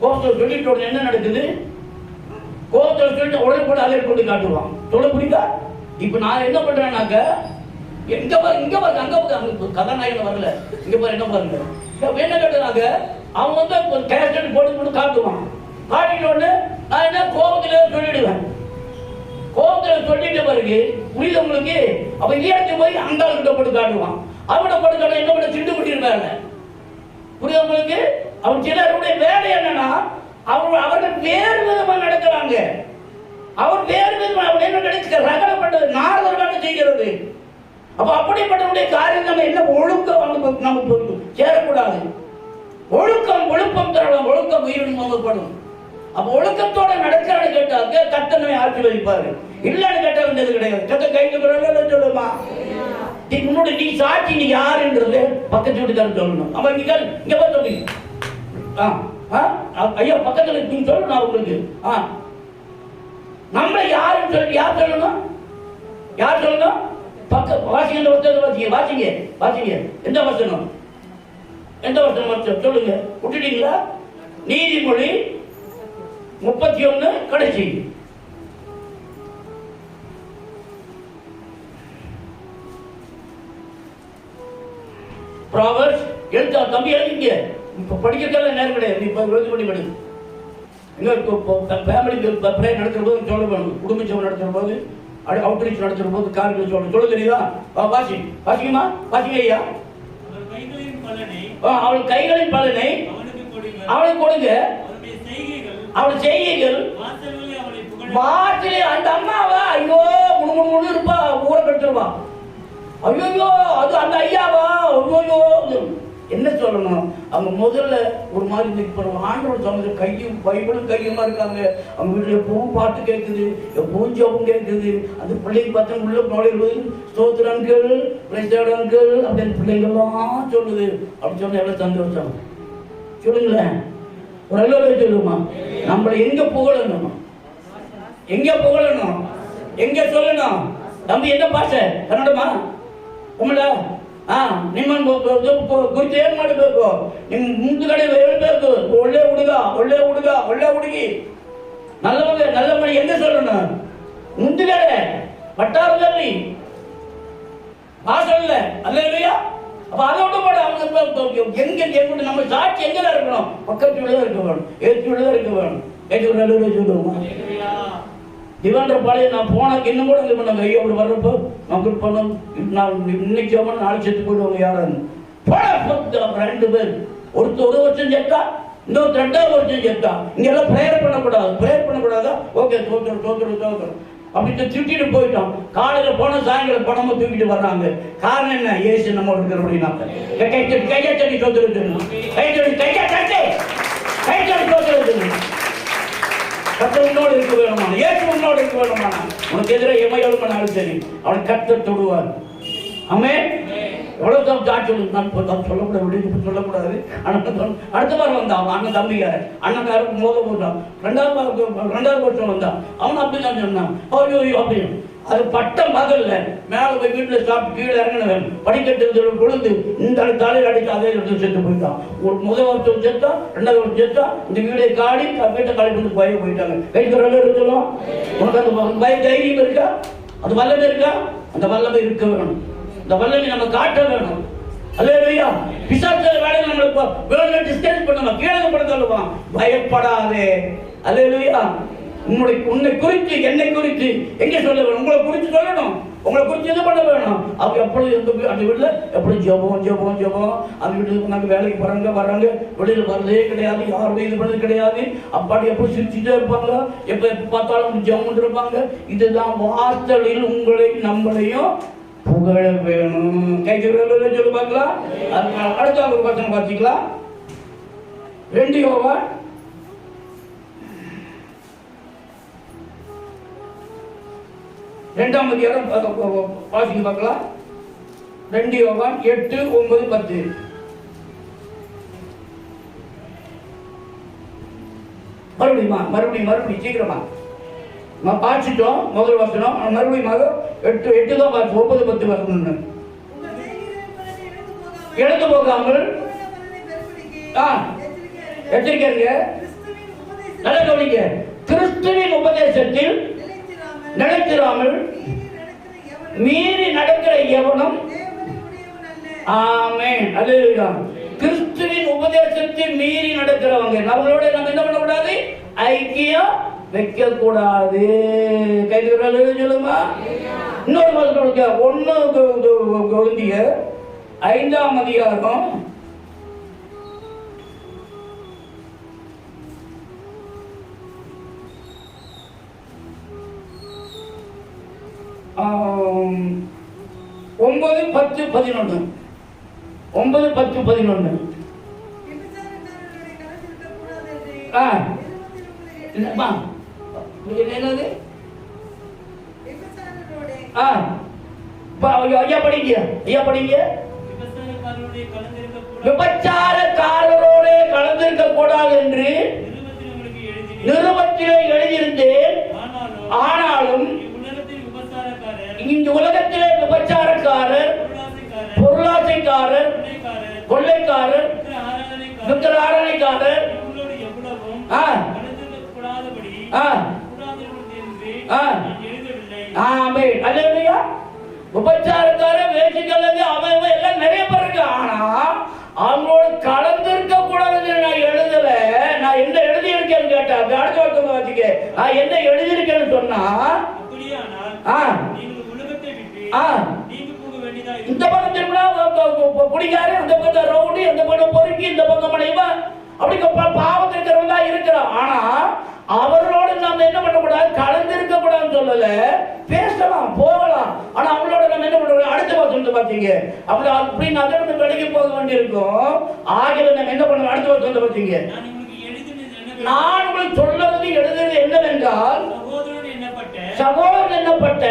கோபத்தில் சொல்லிட்டு உடனே என்ன நடக்குது, கோபத்தில் சொல்லிட்டு உடனே கூட அலையை கொண்டு காட்டுவான். சொல்ல புரியுதா? இப்போ நான் என்ன பண்றேன்னாக்க, எங்க பாரு இங்க பாருங்க, அங்க பாருங்க, கதாநாயகன் வரல, இங்க பாரு என்ன பாருங்க, என்ன கேட்டாங்க, அவன் வந்து கேரக்டர் போட்டு காட்டுவான். காட்டிட்ட உடனே நான் என்ன கோபத்துல சொல்லிடுவேன். கோபத்துல சொல்லிட்ட பிறகு புரியுது உங்களுக்கு, அப்ப இயற்கை போய் அந்த ஆளுகிட்ட போட்டு காட்டுவான். அவனை போட்டு காட்ட என்ன பண்ண சிண்டு பண்ணிருக்காங்க. புரியுது உங்களுக்கு? அவன் சிலருடைய வேலை என்னன்னா, அவர்கள் வேறு விதமா நடக்கிறாங்க. அவர் வேறு விதமா அவன் என்ன நினைச்சு ரகடப்பட்டது நாரதர்கள் செய்கிறது. அப்ப அப்படிப்பட்டவருடைய காரியம் நம்ம என்ன ஒழுக்கம் நமக்கு சேரக்கூடாது. ஒழுக்கம் ஒழுக்கம் தரலாம், ஒழுக்கம் உயிரின் நோக்கப்படும். அப்ப ஒழுக்கத்தோட நடக்கிறான்னு கேட்டாக்க கர்த்தனை ஆசீர்வதிப்பாரு. இல்லன்னு கேட்ட வேண்டியது கிடையாது. கத்த கைக்கு சொல்லுமா, முன்னோட நீ சாட்சி, நீ யாருன்றது பக்கத்து வீட்டுக்காரன் சொல்லணும். அப்ப நீங்க இங்க போய் சொல்லுங்க, ஐயா பக்கத்துல நீங்க சொல்லணும் அவங்களுக்கு. நம்மள யாருன்னு சொல்லி யார் சொல்லணும், யார் சொல்லணும்? பக்க வாசிங்க, வாசிங்க வாசிங்க வாசிங்க. எந்த வசனம், எந்த வசனம் சொல்லுங்க, விட்டுட்டீங்களா? நீதிமொழி 31 கடைசி. ப்ராவர்ஸ் எழுத்தா தம்பி எழுதிங்க. இப்ப படிக்கிறதுல நேரம் கிடையாது, நீ எழுதி பண்ணி படி. ஃபேமிலி ப்ரேயர் நடத்துற போது சொல்ல வேணும், குடும்ப சபை நடத்துற போது, அவுட்ரீச் நடத்துற போது காரியங்கள் சொல்ல தெரியுதா? வாசி வாசிக்குமா, வாசிங்க ஐயா. அவள் கைகளின் பலனை அவளுக்கு கொடுங்க, அவள் செய்கைகள் வார்த்தையிலே அந்த அம்மாவா ஐயோ முழு இருப்பா, ஊரை கட்டுருவா. ஐயோ அது அந்த ஐயாவா, ஐயோ என்ன சொல்லணும், அவங்க முதல்ல ஒரு மாதிரி நிற்கணும். ஆண்டோட சமூக கையும் பைபிளும் கையுமா இருக்காங்க. அவங்க வீட்டில் எப்பவும் பாட்டு கேட்குது, எப்பவும் ஜபம் கேட்குது. அந்த பிள்ளைங்க பார்த்தா உள்ள நுழையிறது ஸ்தோத்திரங்கள் பிரச்சனைகள் அப்படின்னு பிள்ளைங்கள்லாம் சொல்லுது. அப்படி சொன்ன எவ்வளோ சந்தோஷம் சொல்லுங்களேன். ஒரு எல்லோரும் சொல்லுமா, நம்மளை எங்க புகழணும், எங்க புகழணும், எங்க சொல்லணும். தம்பி என்ன பாஷೆ ಕನ್ನಡமா ಕನ್ನಡ ನಿಮ್ಮನ್ನು ಕುರಿತು ಏನ್ ಮಾಡಬೇಕು, ನಿಮ್ ಮುಂದುಗಡೆ ಹೇಳ್ಬೇಕು. ಒಳ್ಳೆ ಹುಡುಗ, ಒಳ್ಳೆ ಹುಡುಗ, ಒಳ್ಳೆ ಹುಡುಗಿ, நல்ல ಮಗ, நல்ல ಮನೆ ಎಂದ சொல்லணும். ಮುಂದುಗಡೆ வட்டாரದಲ್ಲಿ பாசல்ல அல்லேலூயா. அப்ப அதோட கூட அவங்க எங்க நம்ம சாட்சி எங்கதான் இருக்கணும், பக்கத்து வீடு தான் இருக்க வேணும், ஏற்று வீடு தான் இருக்க வேணும். ஏற்று நல்ல சொல்லுவோம். திவான்ற பாளைய நான் போனாக்கு இன்னும் கூட இது பண்ணாங்க. ஐயோ அப்படி வர்றப்போ நான் குட் பண்ணோம், நான் இன்னைக்கு ஜோமன் நாளைக்கு செத்து போயிடுவாங்க யாரான்னு போட. 2 பேர், ஒருத்தர் 1 வருஷம் செத்தா, இன்னொரு 2வது வருஷம் செத்தா. இங்க எல்லாம் ப்ரேயர் பண்ணக்கூடாது, ப்ரேயர் பண்ணக்கூடாதா, ஓகே தோத்துரும் தோத்துரும் தோத்துரும் அப்படின்னு திட்டிட்டு போயிட்டோம். காலையில போன சாயங்காலம் பணமா தூக்கிட்டு வர்றாங்க. காரணம் என்ன, ஏசு நம்ம இருக்கிற அப்படின்னாங்க. கையை தட்டி தோத்துருது, கையை தோத்துருது. கர்த்தர் உன்னோடு இருக்க வேணுமான, ஏசு உன்னோடு இருக்க வேணுமான, உனக்கு எதிராக எமையாளும் சரி அவனை கர்த்தர் தொடுவார். ஆமென். எவ்வளவுதான் சாட்சி நான் சொல்லக்கூடாது, விட்டு சொல்லக்கூடாது. அடுத்த வாரம் வந்தான் அவன் அண்ணன் தம்பிக்கார, அண்ணன் மோத போட்டான். 2வது வருஷம் வந்தான். அவன் அப்படிதான் சொன்னான், ஐயோ அப்படின்னு. அது பட்ட மகள்ல மேல போய் வீட்டுல சாப்பிட்டு கீழே இறங்கினவன் படிக்கட்டு கொழுந்து இந்த தலையில் அடிச்சு அதே இடத்துல செத்து போயிட்டான். ஒரு 1வது வருஷம் செத்தா, 2வது வருஷம் செத்தா. இந்த வீடை காடி வீட்டை காலி வந்து பய போயிட்டாங்க. கைக்கு இருக்கணும். உனக்கு அந்த பய தைரியம் இருக்கா, அது வல்லமை இருக்கா? அந்த வல்லமை இருக்க வேணும், இந்த வல்லமை நம்ம காட்ட வேணும். அல்லேலூயா. பிசாசு வேலை நம்மளுக்கு வேலை டிஸ்கரேஜ் பண்ணுவான், கீழே பட சொல்லுவான். பயப்படாதே. அல்லேலூயா. உன்னை குறித்து என்னை குறித்து எங்க சொல்ல வேணும், உங்களை குறித்து சொல்லணும், உங்களை குறித்து எது பண்ண வேணும். அவங்க எப்பொழுது அந்த வீட்டுல எப்படி ஜபம் ஜபம் ஜபம். அந்த வீட்டுக்கு நாங்கள் வேலைக்கு போறாங்க வர்றாங்க, வெளியில வர்றதே கிடையாது, யாருடைய இது பண்ணது கிடையாது. அப்பாடி எப்படி சிரிச்சுட்டே இருப்பாங்க, எப்ப பார்த்தாலும் ஜபம் இருப்பாங்க. இதுதான் வார்த்தையில் உங்களை நம்மளையும் புகழ வேணும். கைக்கு சொல்லி பார்க்கலாம். அடுத்த ஒரு பசங்க பார்த்தீங்களா, 2 யோவான் 2ஆம் அதிகாரம் வாசிக்க பார்க்கலாம். 2 யோவான் 8, 9, 10. மறுபடியும் சீக்கிரமா நான் பாய்ச்சிட்டோம். முதல் வசனம் மறுபடியும் 8 தான் பார்த்து 9, 10 வசனம். எழுந்து போகாமல் எச்சரிக்கை, நல்ல கவனிக்க. கிறிஸ்துவின் உபதேசத்தில் நிலைத்திராமல் மீறி நடக்கிற எவனும், ஆமென் அல்லேலூயா. கிறிஸ்துவின் உபதேசத்தில் மீறி நடக்கிறவங்க நம்மளோட நம்ம என்ன பண்ணக்கூடாது, ஐக்கியம் வைக்க கூடாது. கைது சொல்லுமா. இன்னொரு மாதிரி 1 கொரிந்தியர் 5ஆம் அதிகாரம் 9, 10, 11. 9, 10, 11. என்னது ஐயா படிங்க. விபச்சாரக்காரரோட கலந்திருக்க கூடாது என்று நிருபத்திலே எழுதியிருந்தேன். ஆனாலும் இந்த உலகத்திலே விபச்சாரக்காரர், பொருளாசைக்காரர், கொள்ளைக்காரர், விக்கிர ஆராதனைக்காரர், விபச்சாரக்காரர், வேசிக்கல்லது அவன் எல்லாம் நிறைய பேர் இருக்கு. ஆனா அவங்களோட கலந்திருக்க கூடாதுன்னு நான் எழுதல. நான் என்ன எழுதி இருக்கேன்னு கேட்டா, அடுத்த வார்த்தை வாசிக்க, நான் என்ன எழுதியிருக்கேன்னு சொன்னா, இந்த பக்கம் திரும்பினா குடிக்காரு, அந்த பக்கம் ரவுடி, அந்த பக்கம் பொறுக்கி, இந்த பக்கம் மனைவா, அப்படி பாவத்தில் இருக்கிறவங்க இருக்கிறோம். ஆனா அவர்களோடு நம்ம என்ன பண்ணக்கூடாது, கலந்து இருக்க கூடாதுன்னு சொல்லல. பேசலாம், போகலாம். ஆனா அவங்களோட நம்ம என்ன பண்ணக்கூடாது. அடுத்த வாசம் பார்த்தீங்க. அப்படி நகர்ந்து வெளியே போக வேண்டியிருக்கும். ஆகிய நம்ம என்ன பண்ண அடுத்த வருஷம் பார்த்தீங்க, நான் உங்களுக்கு சொல்றது எழுதுறது என்னவென்றால், சகோதரன் என்னப்பட்ட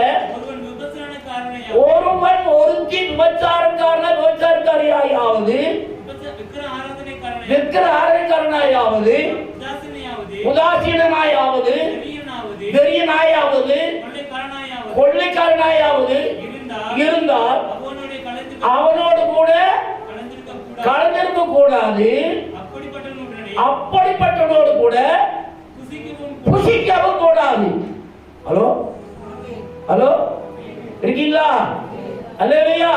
ஒருவன் ஒருத்தி விபச்சாரக்காரனாயாவது விக்கிர ஆராதனைக்காரனாயாவது உதாசீனாயாவது வெறியனாயாவது கொள்ளைக்காரனாயாவது இருந்தால் அவனோடு கூட கலந்திருக்க கூடாது. அப்படிப்பட்டவனோடு கூட புசிக்கவும் கூடாது. ஹலோ ஹலோ இருக்கீங்களா? அல்லேலூயா.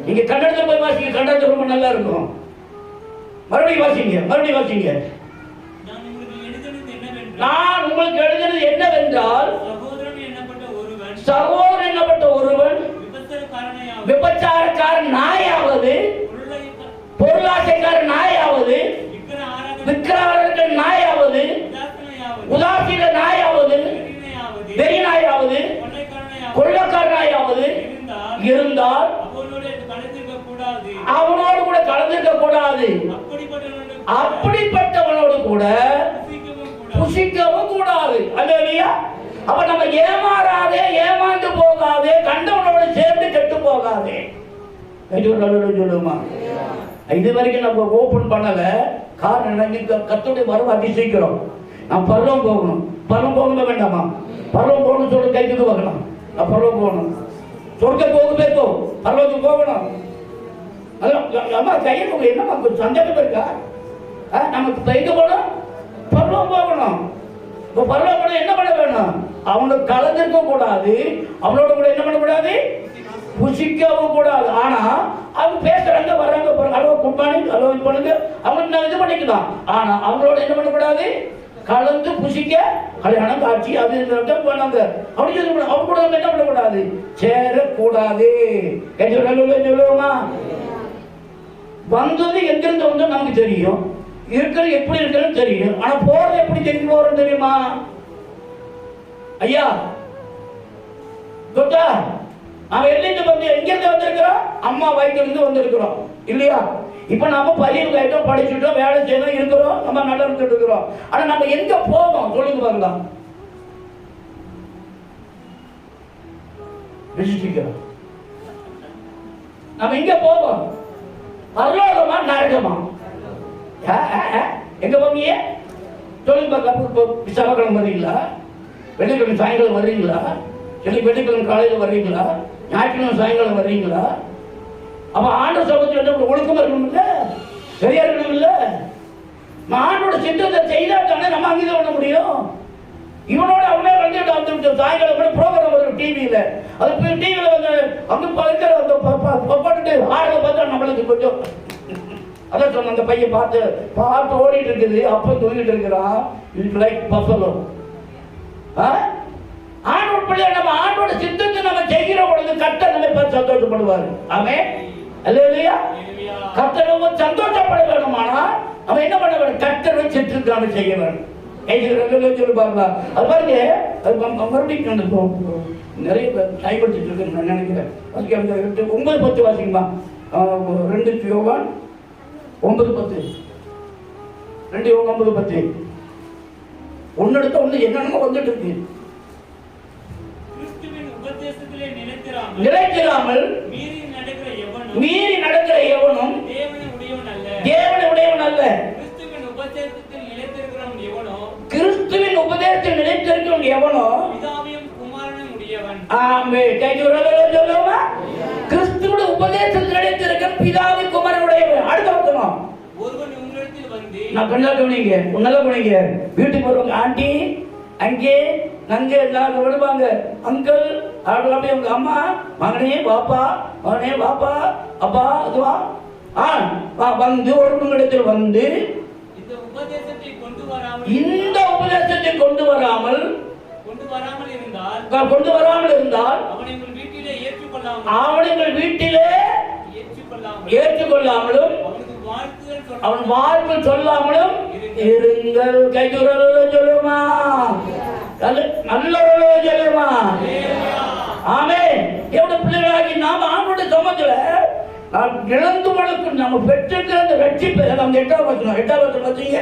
நீங்க கன்னடத்தில் போய் வாசிங்க, கன்னடத்தில் ரொம்ப நல்லா இருக்கும். மறுபடியும் வாசிங்க. நான் உங்களுக்கு எழுதுறது என்னவென்றால், சகோதரன் என்னப்பட்ட ஒருவன் விபச்சாரக்காரன் நாயாவது பொருளாசைக்காரன் நாயாவது விக்கிரகாரர்கள் நாயாவது உதாசீன நாயாவது வெறி நாயாவது கொள்ளக்காரனாயாவது இருந்தால் அவனோடு கூட கலந்திருக்க கூடாது. அப்படிப்பட்டவனோடு கூட புசிக்கவும் கூடாது. அல்லேலூயா. அப்ப நம்ம ஏமாறாதே, ஏமாந்து போகாதே, கண்டவனோடு சேர்ந்து கெட்டு போகாதே. சொல்லுமா, இது வரைக்கும் நம்ம ஓபன் பண்ணல. காரணம் கர்த்தருடைய வரவு அதிசயிக்கிறோம். நான் பரலோகம் போகணும். பரலோகம் போகணுமா வேண்டாமா? பரலோகம் போகணும்னு சொல்லி கைக்கு பார்க்கலாம். நான் பரலோகம் போகணும். சொர்க்க போகுதோ பரலோகம் போகணும். அம்மா கையில் என்னம்மா சந்தேகம் இருக்கா? நமக்கு எங்க போகணும்? பரலோகம் போகணும். இப்போ பரலோகம் போன என்ன பண்ண வேணும்? அவனுக்கு கலந்திருக்க கூடாது. அவனோட கூட என்ன பண்ணக்கூடாது? புசிக்கவும் கூடாது. ஆனா அவங்க பேசுறாங்க, வர்றாங்க, அளவு கும்பானி அளவு பண்ணுங்க, அவங்க இது பண்ணிக்கலாம். ஆனா அவங்களோட என்ன பண்ணக்கூடாது? கலந்து புசிக்க கல்யாணம் காட்சி அது பண்ணாங்க. அப்படி சொல்ல அவங்க கூட என்ன பண்ணக்கூடாது? சேரக்கூடாது. சொல்லுவோமா? வந்தது எங்கிருந்து வந்தோம் நமக்கு தெரியும், இருக்கிறது எப்படி இருக்கிறது தெரியும். ஆனா போறது எப்படி தெரிஞ்சு போறோம் தெரியுமா? ஐயா தொட்டா நாம எங்கிருந்து வந்து எங்கிருந்து வந்திருக்கிறோம்? அம்மா வயிற்றிலிருந்து வந்திருக்கிறோம் இல்லையா? இப்ப நம்ம பதிவு ஆயிட்டோம், படிச்சுட்டோம், வேலை செய்யணும், இருக்கிறோம், நம்ம நல்லா இருந்துட்டு இருக்கிறோம். ஆனா நம்ம எங்க போவோம் சொல்லுங்க பார்க்கலாம். நம்ம எங்க போவோம்? பரலோகமா நரகமா? எங்க போவீங்க சொல்லுங்க பார்க்கலாம். செவ்வாய்க்கிழமை வர்றீங்களா? வெள்ளிக்கிழமை சாயங்காலம் வர்றீங்களா? வெள்ளிக்கிழமை காலையில் வர்றீங்களா? ஞாயிற்றுக்கிழமை சாயங்காலம் வர்றீங்களா? அப்ப ஆண்டு சபத்தில் என்ன ஒழுக்கமா இருக்கணும் இல்ல, சரியா இருக்கணும் இல்ல. ஆண்டோட சித்தத்தை செய்தா தானே நம்ம அங்கீகாரம் பண்ண முடியும். இவனோட அவனே வந்து சாயங்காலம் கூட ப்ரோக்ராம் வரும் டிவியில. அது டிவியில வந்து அங்க இருக்கிற போட்டுட்டு ஆடுல பார்த்தா நம்மளுக்கு கொஞ்சம் அதான் சொன்ன. அந்த பையன் பார்த்து ஓடிட்டு இருக்குது, அப்ப தூங்கிட்டு இருக்கிறான். It's like buffalo. ஆண்டோட பிள்ளை நம்ம ஆண்டோட சித்தத்தை நம்ம செய்கிற பொழுது கர்த்தர் நம்மை பார்த்து சந்தோஷப்படுவார். ஆமென். அல்லேலூயா. கர்த்தர் நம்ம சந்தோஷப்பட வேணுமானா நம்ம என்ன பண்ண வேண்டும்? கர்த்தரை சித்தத்தை நம்ம செய்ய வேண்டும். சொல்லி பாருங்க. அது பாருங்க, மறுபடியும் நிறைய கைப்பற்றிட்டு இருக்கு நான் நினைக்கிறேன். 9:10 வாசிக்குமா? 2 யோவான் 9:10. 2 யோவான் 9:10. ஒன்னெடுத்த ஒண்ணு என்னென்னமோ வந்துட்டு இருக்கு. நிலைத்திராமல் மீறி நடக்கிற எவனும் தேவனை உடையவன் அல்ல. கிறிஸ்துவின் உபதேசத்தில் நிலைத்திருக்கிறவன் எவனோ கிறிஸ்துவோட உபதேசத்தில் நிலைத்திருக்க பிதாவை குமாரனுடையவன். அடுத்த வசனம் நான் கண்ணா கவனிங்க, உன்னெல்லாம் கவனிங்க. வீட்டுக்கு வருவாங்க ஆண்டி, அங்கே நங்கே எல்லாரும் விடுவாங்க, அங்கிள் அப்படியே உங்க அம்மா, மகனே பாப்பா, மகனே பாப்பா, அப்பா அதுவா வந்து ஒரு இடத்தில் வந்து இந்த உபதேசத்தை கொண்டு வராமல் இருந்தால் அவனை வீட்டிலே ஏற்றுக்கொள்ளாமலும் அவன் வாழ்வு சொல்லாமலும் இருங்கள். கைதுறல் சொல்லுமா? நல்ல சொல்லுமா? ஆமென். எவ்வளவு பிள்ளைகளாகி நாம் ஆண்டோட சமத்துல நான் இழந்து வளர்க்கும் நம்ம பெற்றிருக்கிற அந்த ரட்சிப்பை நம்ம 8வது வசனம் வச்சீங்க.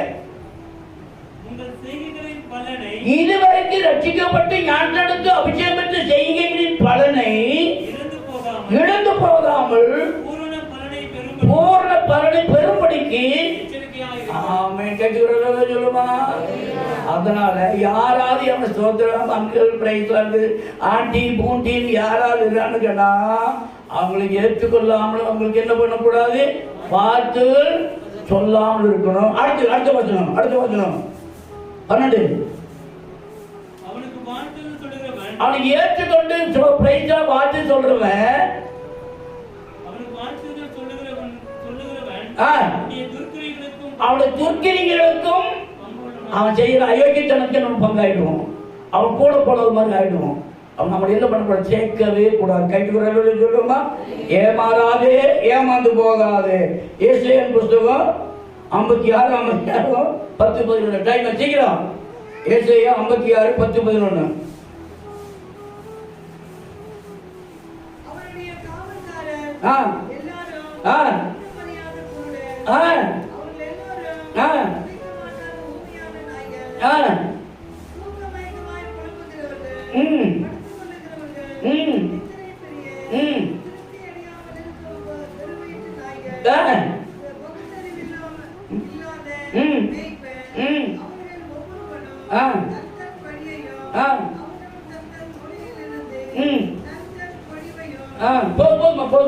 இதுவரைக்கும் ரட்சிக்கப்பட்டு ஞானத்தெடுத்து அபிஷேகம் பெற்று செய்கைகளின் பலனை இழந்து போகாமல் பூரண பலனை பெறும்படிக்கு சொல்லுமா. அதனால யாராவது என்ன சோதரம் அங்கிள் பிரைஸ்லாண்டு ஆண்டி பூண்டின்னு யாராவது இருக்கான்னு கேட்டா அவங்களுக்கு ஏற்றுக்கொள்ளாமல் அவங்களுக்கு என்ன பண்ணக்கூடாது, பார்த்து சொல்லாமல் இருக்கணும். அடுத்த வசனம் 12. அவனுக்கு ஏற்றுக்கொண்டு வாழ்த்து சொல்றவன் அவனுடைய துர்க்கிரிகளுக்கும் அவன் செய்யற அயோக்கியத்தனத்தை நம்ம பங்காயிடுவோம். அவன் கூட போனது மாதிரி ஆயிடுவோம். அவன் நம்ம என்ன பண்ணக்கூடாது, சேர்க்கவே கூடாது. கைக்கு சொல்லுமா, ஏமாறாதே ஏமாந்து போகாதே. ஏசாயா புஸ்தகம் 56 10 11 டைம் வச்சுக்கிறோம். ஏசாயா 56 10 11.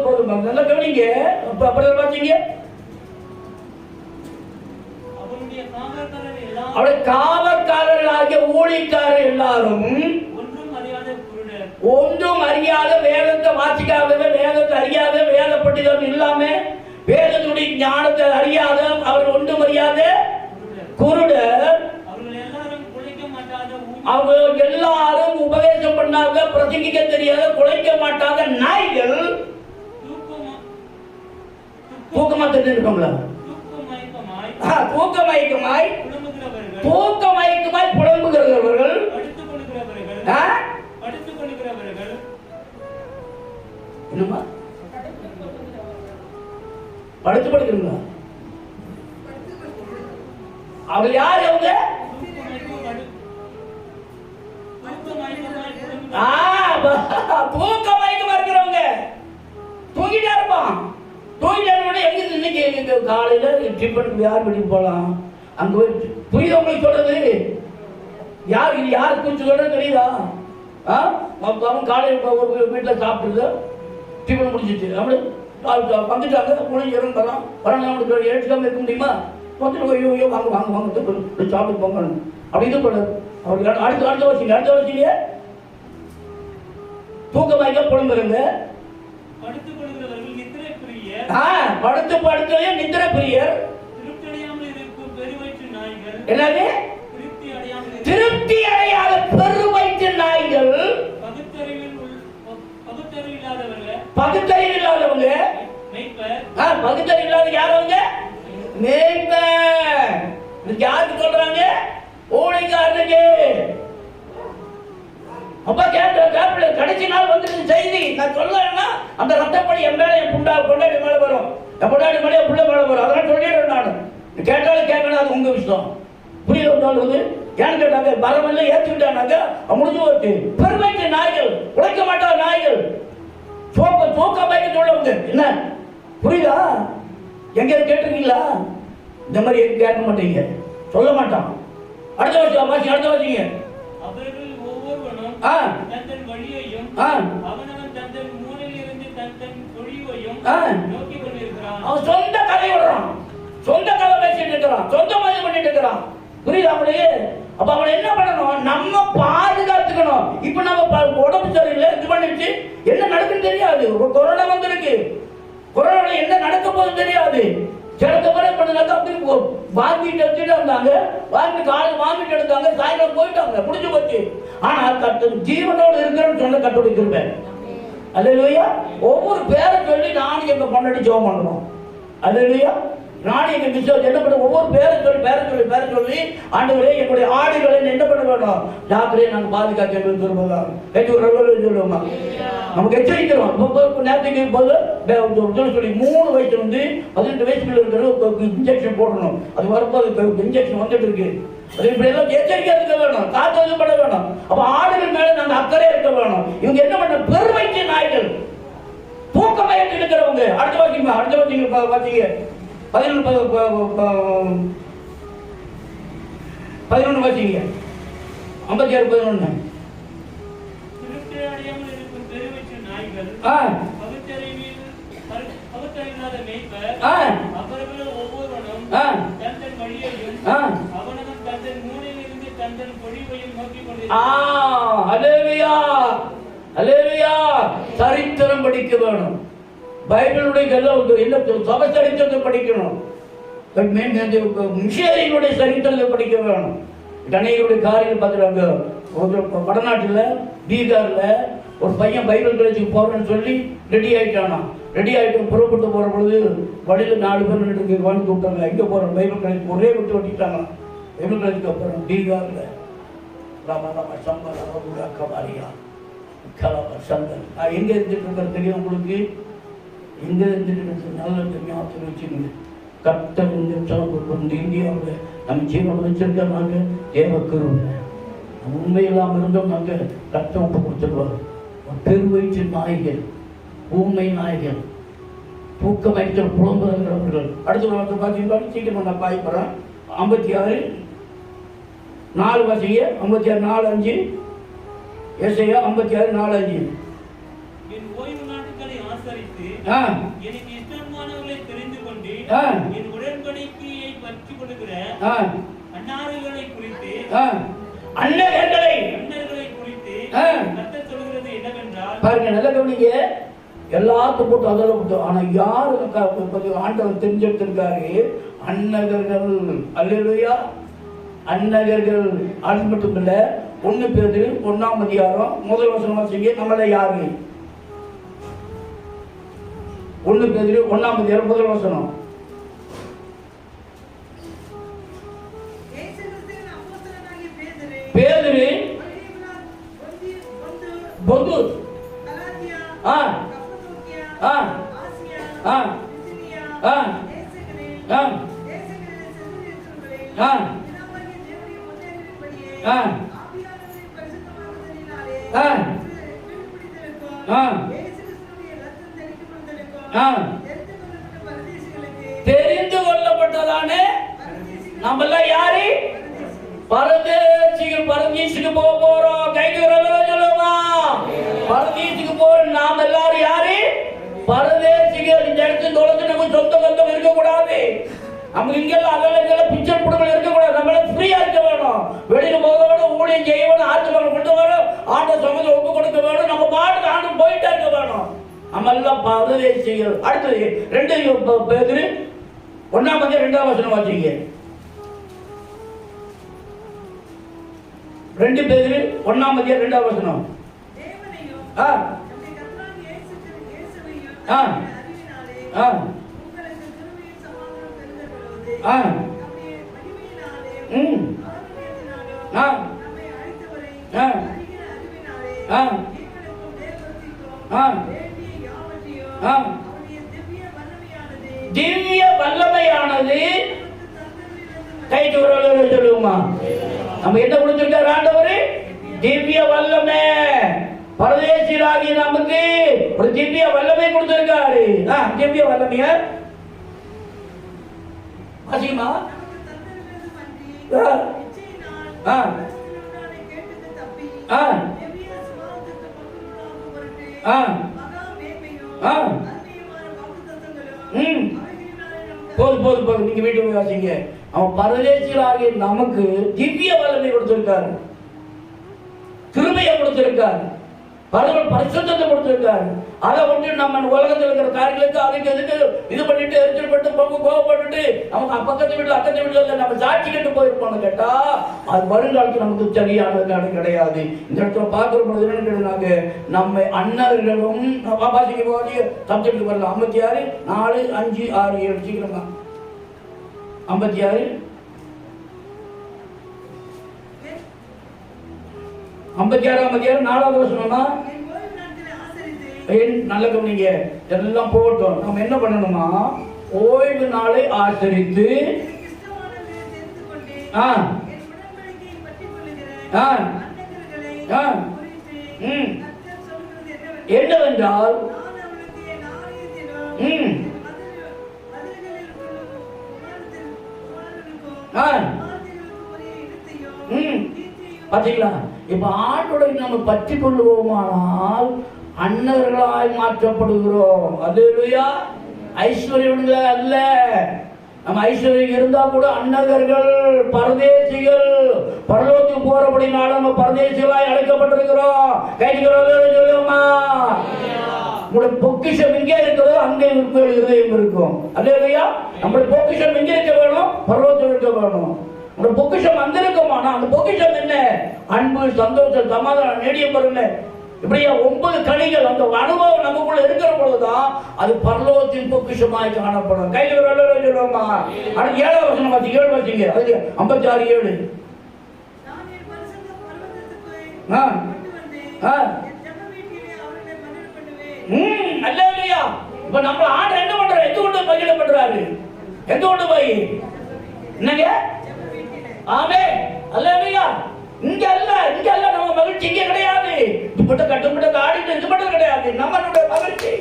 போதும் நல்லா கவனிங்க. அப்புறம் பார்த்தீங்க, அவருடைய காவற்காரர்களாகிய ஊழியக்காரர் எல்லாரும் ஒன்றும் அறியாத, வேதத்தை வாசிக்காதவ, வேதத்தை அறியாத, வேத பண்டிதம் இல்லாம, வேதத்துடைய ஞானத்தை அறியாத, அவர் ஒன்றும் அறியாத குருடர், அவங்க எல்லாரும் உபதேசம் பண்ணாத, பிரசங்கிக்க தெரியாத, குலைக்க மாட்டாத நாய்கள். தூக்கமா தெரிஞ்சிருக்கோங்களா? தூக்கமயக்கமாய் புலம்புகிறவர்கள், என்னமா படுத்து படுக்கிறீங்களா? அவங்க யார்? அவங்க தூக்கமயக்கமா இருக்கிறவங்க. தூங்கிட்டா இருப்பான். தூங்கிட்டா எங்க இன்னைக்கு காலையில டிஃபனுக்கு யார் வீட்டுக்கு போகலாம், அங்க போய் புரியுது உங்களுக்கு சொல்றது? யார் குறிச்சு சொல்றது தெரியுதா? அவன் காலையில் வீட்டில் சாப்பிடுறது, டிஃபன் முடிஞ்சிட்டு அப்படி வந்துட்டாங்க, முடிஞ்சு இறங்கலாம். வரணும் எடுத்துக்காம இருக்க முடியுமா? வந்துட்டு ஐயோ வாங்க வாங்க வாங்க சாப்பிட்டு போங்க அப்படி இது பண்ணாரு. அவருக்கு அடுத்த வச்சிங்க தூக்கமாய்க்க புலம்புறங்க. படுத்து படுக்கையே நித்திர பிரியர். என்னது? திருப்தி அடையாத பெருவயிற்று நாய்கள். பகுத்தறிவு இல்லாதவங்க. பகுத்தறிவு இல்லாத யாரவங்க? மேய்ப்பர். யாருக்கு சொல்றாங்க? ஊழியக்காரனுக்கு. அப்பா கேட்கல, கடைசி நாள் வந்து செய்தி நான் சொல்லலைன்னா அந்த ரத்தப்படி என் மேல என் பொண்டாடி மேல வரும், என் பொண்டாடி மேல என் பிள்ளை மேல வரும். அதெல்லாம் சொல்லிடுறேன் நான். கேட்டாலும் கேட்கணும், அது உங்க விஷயம். புரியுது? ஏன்னு கேட்டாங்க, பரவல்ல ஏற்றுக்கிட்டாங்க, முடிஞ்சு போச்சு. பெருமைக்கு நாய்கள், உழைக்க மாட்டாத நாய்கள், தூக்கமாய்க்க சொல்லவங்க. என்ன புரியுதா? எங்க கேட்டிருக்கீங்களா? இந்த மாதிரி கேட்க மாட்டீங்க, சொல்ல மாட்டான். அடுத்த வருஷம் வச்சீங்க அவன் சொந்த கதை விடுறான், சொந்த கதை பேசிட்டு இருக்கிறான், சொந்த மதியம் பண்ணிட்டு இருக்கிறான். புரியுதா அவனுக்கு? அப்ப அவனை என்ன பண்ணணும்? நம்ம பாதுகாத்துக்கணும். இப்ப நம்ம உடம்பு சரியில்லை, இது பண்ணிட்டு என்ன நடக்குன்னு தெரியாது. கொரோனா வந்திருக்கு, கொரோனா என்ன நடக்க போகுது தெரியாது. சிலக்கு முறை பண்ணாக்க அப்படி வாங்கிட்டு வச்சுட்டு இருந்தாங்க, வாங்கிட்டு எடுத்தாங்க, சாயங்காலம் போயிட்டாங்க, முடிஞ்சு போச்சு. ஆனா ஜீவனோடு இருக்கிறேன்னு சொன்ன கட்டுரை இருப்பேன். அல்லேலூயா. ஒவ்வொரு பேரை சொல்லி நானும் எங்க பொண்டாட்டி ஜெபம் பண்ணணும். அல்லேலூயா. நானும் எங்க மிஸ்ஸஸ் என்ன பண்ண, ஒவ்வொரு பேரை சொல்லி ஆண்டவரே எங்களுடைய ஆடுகளை என்ன பண்ண வேணும், டாக்டரே நாங்கள் பாதுகாக்க சொல்லுவோமா? சொல்லுவோமா? நமக்கு எச்சரிக்கிறோம். நேரத்துக்கு சொல்லி 3 வயசுல இருந்து 18 வயசுக்குள்ள இருக்கிற இன்ஜெக்ஷன் போடணும். அது வரும்போது இன்ஜெக்ஷன் வந்துட்டு இருக்கு. அது இப்படி எல்லாம் எச்சரிக்கை இருக்க வேணும், காத்தப்பட வேணும். அப்ப ஆடுகள் மேல நாங்க அக்கறை இருக்க வேணும். இவங்க என்ன பண்ண பெருமைக்கு நாய்கள், தூக்கமயத்தில் இருக்கிறவங்க. அடுத்த வாசிங்க பாத்தீங்க 11 வாசிங்க 56:11. சரித்திரம் படிக்க வேணும். பைபிளுடைய சபை சரித்திரத்தை படிக்கணும். மிஷனரிகளுடைய சரித்திரத்தை படிக்க வேணும். கணேசனுடைய காரியம் பார்த்துறாங்க. வடநாட்டில் பீகார்ல ஒரு பையன் பைபிள் காலேஜுக்கு போறேன்னு சொல்லி ரெடி ஆயிட்டானா. ரெடி ஆகிட்டு புறப்பட்டு போற பொழுது வழியில் 4 பேர் நின்று வந்து கூப்பிட்டாங்க. எங்கே போகிறோம்? Bible college. ஒரே விட்டு ஓட்டிட்டாங்க. பைபிள் காலேஜுக்கு அப்புறம் பீகார்ல எங்க இருந்துட்டு இருக்கிறது தெரியும் உங்களுக்கு? எங்க இருந்துட்டு இருக்கிறது நல்ல ஞாபகத்தில் வச்சுக்கோங்க. கர்த்தர் இந்த இந்தியாவில் நம்ம ஜீவனம் வச்சிருக்காங்க. தேவக்கருவை உண்மையில்லாம இருந்தோம். நாங்க கர்த்தர் ஒப்பு கொடுத்துருவார். பெருவயிற்று நாய்கள், ஊமை நாய்கள், தூக்கமயத்தில் புலம்புகிறவர்கள். அடுத்த பார்த்தீங்கன்னா சீக்கிரம் நான் பாய்க்கிறேன். 56:4 வாசிங்க. 56:4-5. ஏசாயா 56:4-5. என் ஓய்வு நாட்களை ஆசரித்து எனக்கு இஷ்டமானவர்களை தெரிந்து கொண்டு என் உடன்படிக்கையை பற்றி கொள்கிற அன்னார்களை குறித்து கர்த்தர் சொல்கிறது என்னவென்றால், பாருங்க நல்ல கவனிங்க. எல்லாத்துக்கும் போட்டு அதெல்லாம் கொடுத்தோம். ஆனா யாரு ஆண்டவர் தெரிஞ்செடுத்திருக்காரு? அன்னகர்கள். அல்லேலூயா. அன்னகர்கள். அது மட்டும் இல்ல, 1 பேதுரு 1ஆம் அதிகாரம் 1 வசனம் வாசிங்க. நம்மள யாரு? 1 பேதுரு 1ஆம் அதிகாரம் 1 வசனம். பேதுரு பொது தெரிந்து கொள்ளப்பட்டதானே நம்மள யாரு? பரதேசிகள். பரதீசுக்கு போக போறோம். கைக்கு சொல்லுமா? பரதீசுக்கு போற நாம் எல்லாரும் யாரு? பரதேசிகள். இந்த இடத்துல தொலைச்சு நம்ம சொந்த பந்தம் இருக்கக்கூடாது. நமக்கு இங்கெல்லாம் அதெல்லாம் பிக்சர் புடுங்கள் இருக்கக்கூடாது. நம்மள ஃப்ரீயா இருக்க வேணும். வெளியில போக வேணும், ஊழியம் செய்ய வேணும், ஆற்றுமலை கொண்டு வேணும், ஆட்ட சமூகத்தை ஒப்பு கொடுக்க வேணும். நம்ம பாட்டுக்கு ஆண்டு போயிட்டே இருக்க வேணும். நம்ம எல்லாம் பரதேசிகள். அடுத்தது 2 பேதுரு 1ஆம் அதிகாரம் 2ஆம் வசனம் வாசிங்க. 2 பேதுரு 1ஆம் அதிகாரம் 2ஆம் வசனம். திவ்ய வல்லமையானது கை சொல்லுவோமா? நம்ம என்ன கொடுத்திருக்காரு ஆண்டவர்? திவ்ய வல்லமை. பரதேசியராகிய நமக்கு ஒரு திவ்ய வல்லமை கொடுத்திருக்காரு. திவ்ய வல்லமைய வாசிமா. போது நீங்க வீட்டுக்கு வாசிங்க. அவன் பரதேசிகளாகிய நமக்கு திவ்ய வல்லமை கொடுத்திருக்காரு, கிருபையை கொடுத்திருக்காரு, பரிசுத்தத்தை கொடுத்திருக்காரு. அதை விட்டு நம்ம உலகத்தில் இருக்கிற காரியங்களுக்கு அதுக்கு எதுக்கு இது பண்ணிட்டு எரிச்சல் பண்ணிட்டு கோவப்பட்டுட்டு அவங்க பக்கத்து வீட்டுல அக்கத்து வீட்டுல நம்ம சாட்சி கட்டு போயிருப்போம்னு கேட்டா அது வருங்காலத்தில் நமக்கு சரியானது கிடையாது. இந்த இடத்துல பார்க்கிற பொழுது என்னன்னாங்க, நம்ம அண்ணர்களும் வாசிக்க போது சப்ஜெக்ட் வரல. 56 4 5 6 7 சீக்கிரமா 56 56ஆம் அதிகாரம் 4வது வசனமா? நல்ல கவனிங்க, எல்லாம் போட்டோம். நம்ம என்ன பண்ணணுமா, ஓய்வு நாளை ஆசரித்து என்னவென்றால் பாத்தீங்களா? இப்ப ஆண்டோட நம்ம பற்றி கொள்ளுவோமானால் அன்னர்களாய் மாற்றப்படுகிறோம். அல்லேலூயா. ஐஸ்வர்யவன்களே அல்ல. நம்ம ஐஸ்வர்யம் இருந்தா கூட அன்னகர்கள், பரதேசிகள், பரலோகத்துக்கு போறபடினால நம்ம பரதேசிகளாய் அழைக்கப்பட்டிருக்கிறோம். சொல்லுமா, உங்களுடைய பொக்கிஷம் எங்கே இருக்கிறதோ அங்கே இருதயம் இருக்கும். அல்லேலூயா. நம்முடைய பொக்கிஷம் எங்கே இருக்க வேணும்? பரலோகத்தில் இருக்க வேணும். உங்களுடைய பொக்கிஷம் அங்க இருக்குமானா அந்த பொக்கிஷம் என்ன? அன்பு, சந்தோஷம், சமாதானம், நீடியம் பொறுமை, இப்படியா 9 கனிகள். அந்த அனுபவம் நமக்குள்ள இருக்கிற பொழுதுதான் அது பரலோகத்தின் பொக்கிஷமாய் காணப்படும். கையில் சொல்லுவோமா? அடுத்து 7ஆம் வசனம் வாசிங்க. 7 வாசிங்க. அது 56:7. அல்லேலூயா. இப்ப நம்ம ஆண்டவர் என்ன பண்றாரு? எங்க கொண்டு பகிர பண்றாரு? எங்க கொண்டு போய் என்னங்க? ஆமென். அல்லேலூயா. இங்க அல்ல நம்ம மகிழ்ச்சி இங்க கிடையாது. இப்பட்ட கட்டுப்பட்ட ஆடிட்டு இது மட்டும் கிடையாது. நம்மளுடைய மகிழ்ச்சி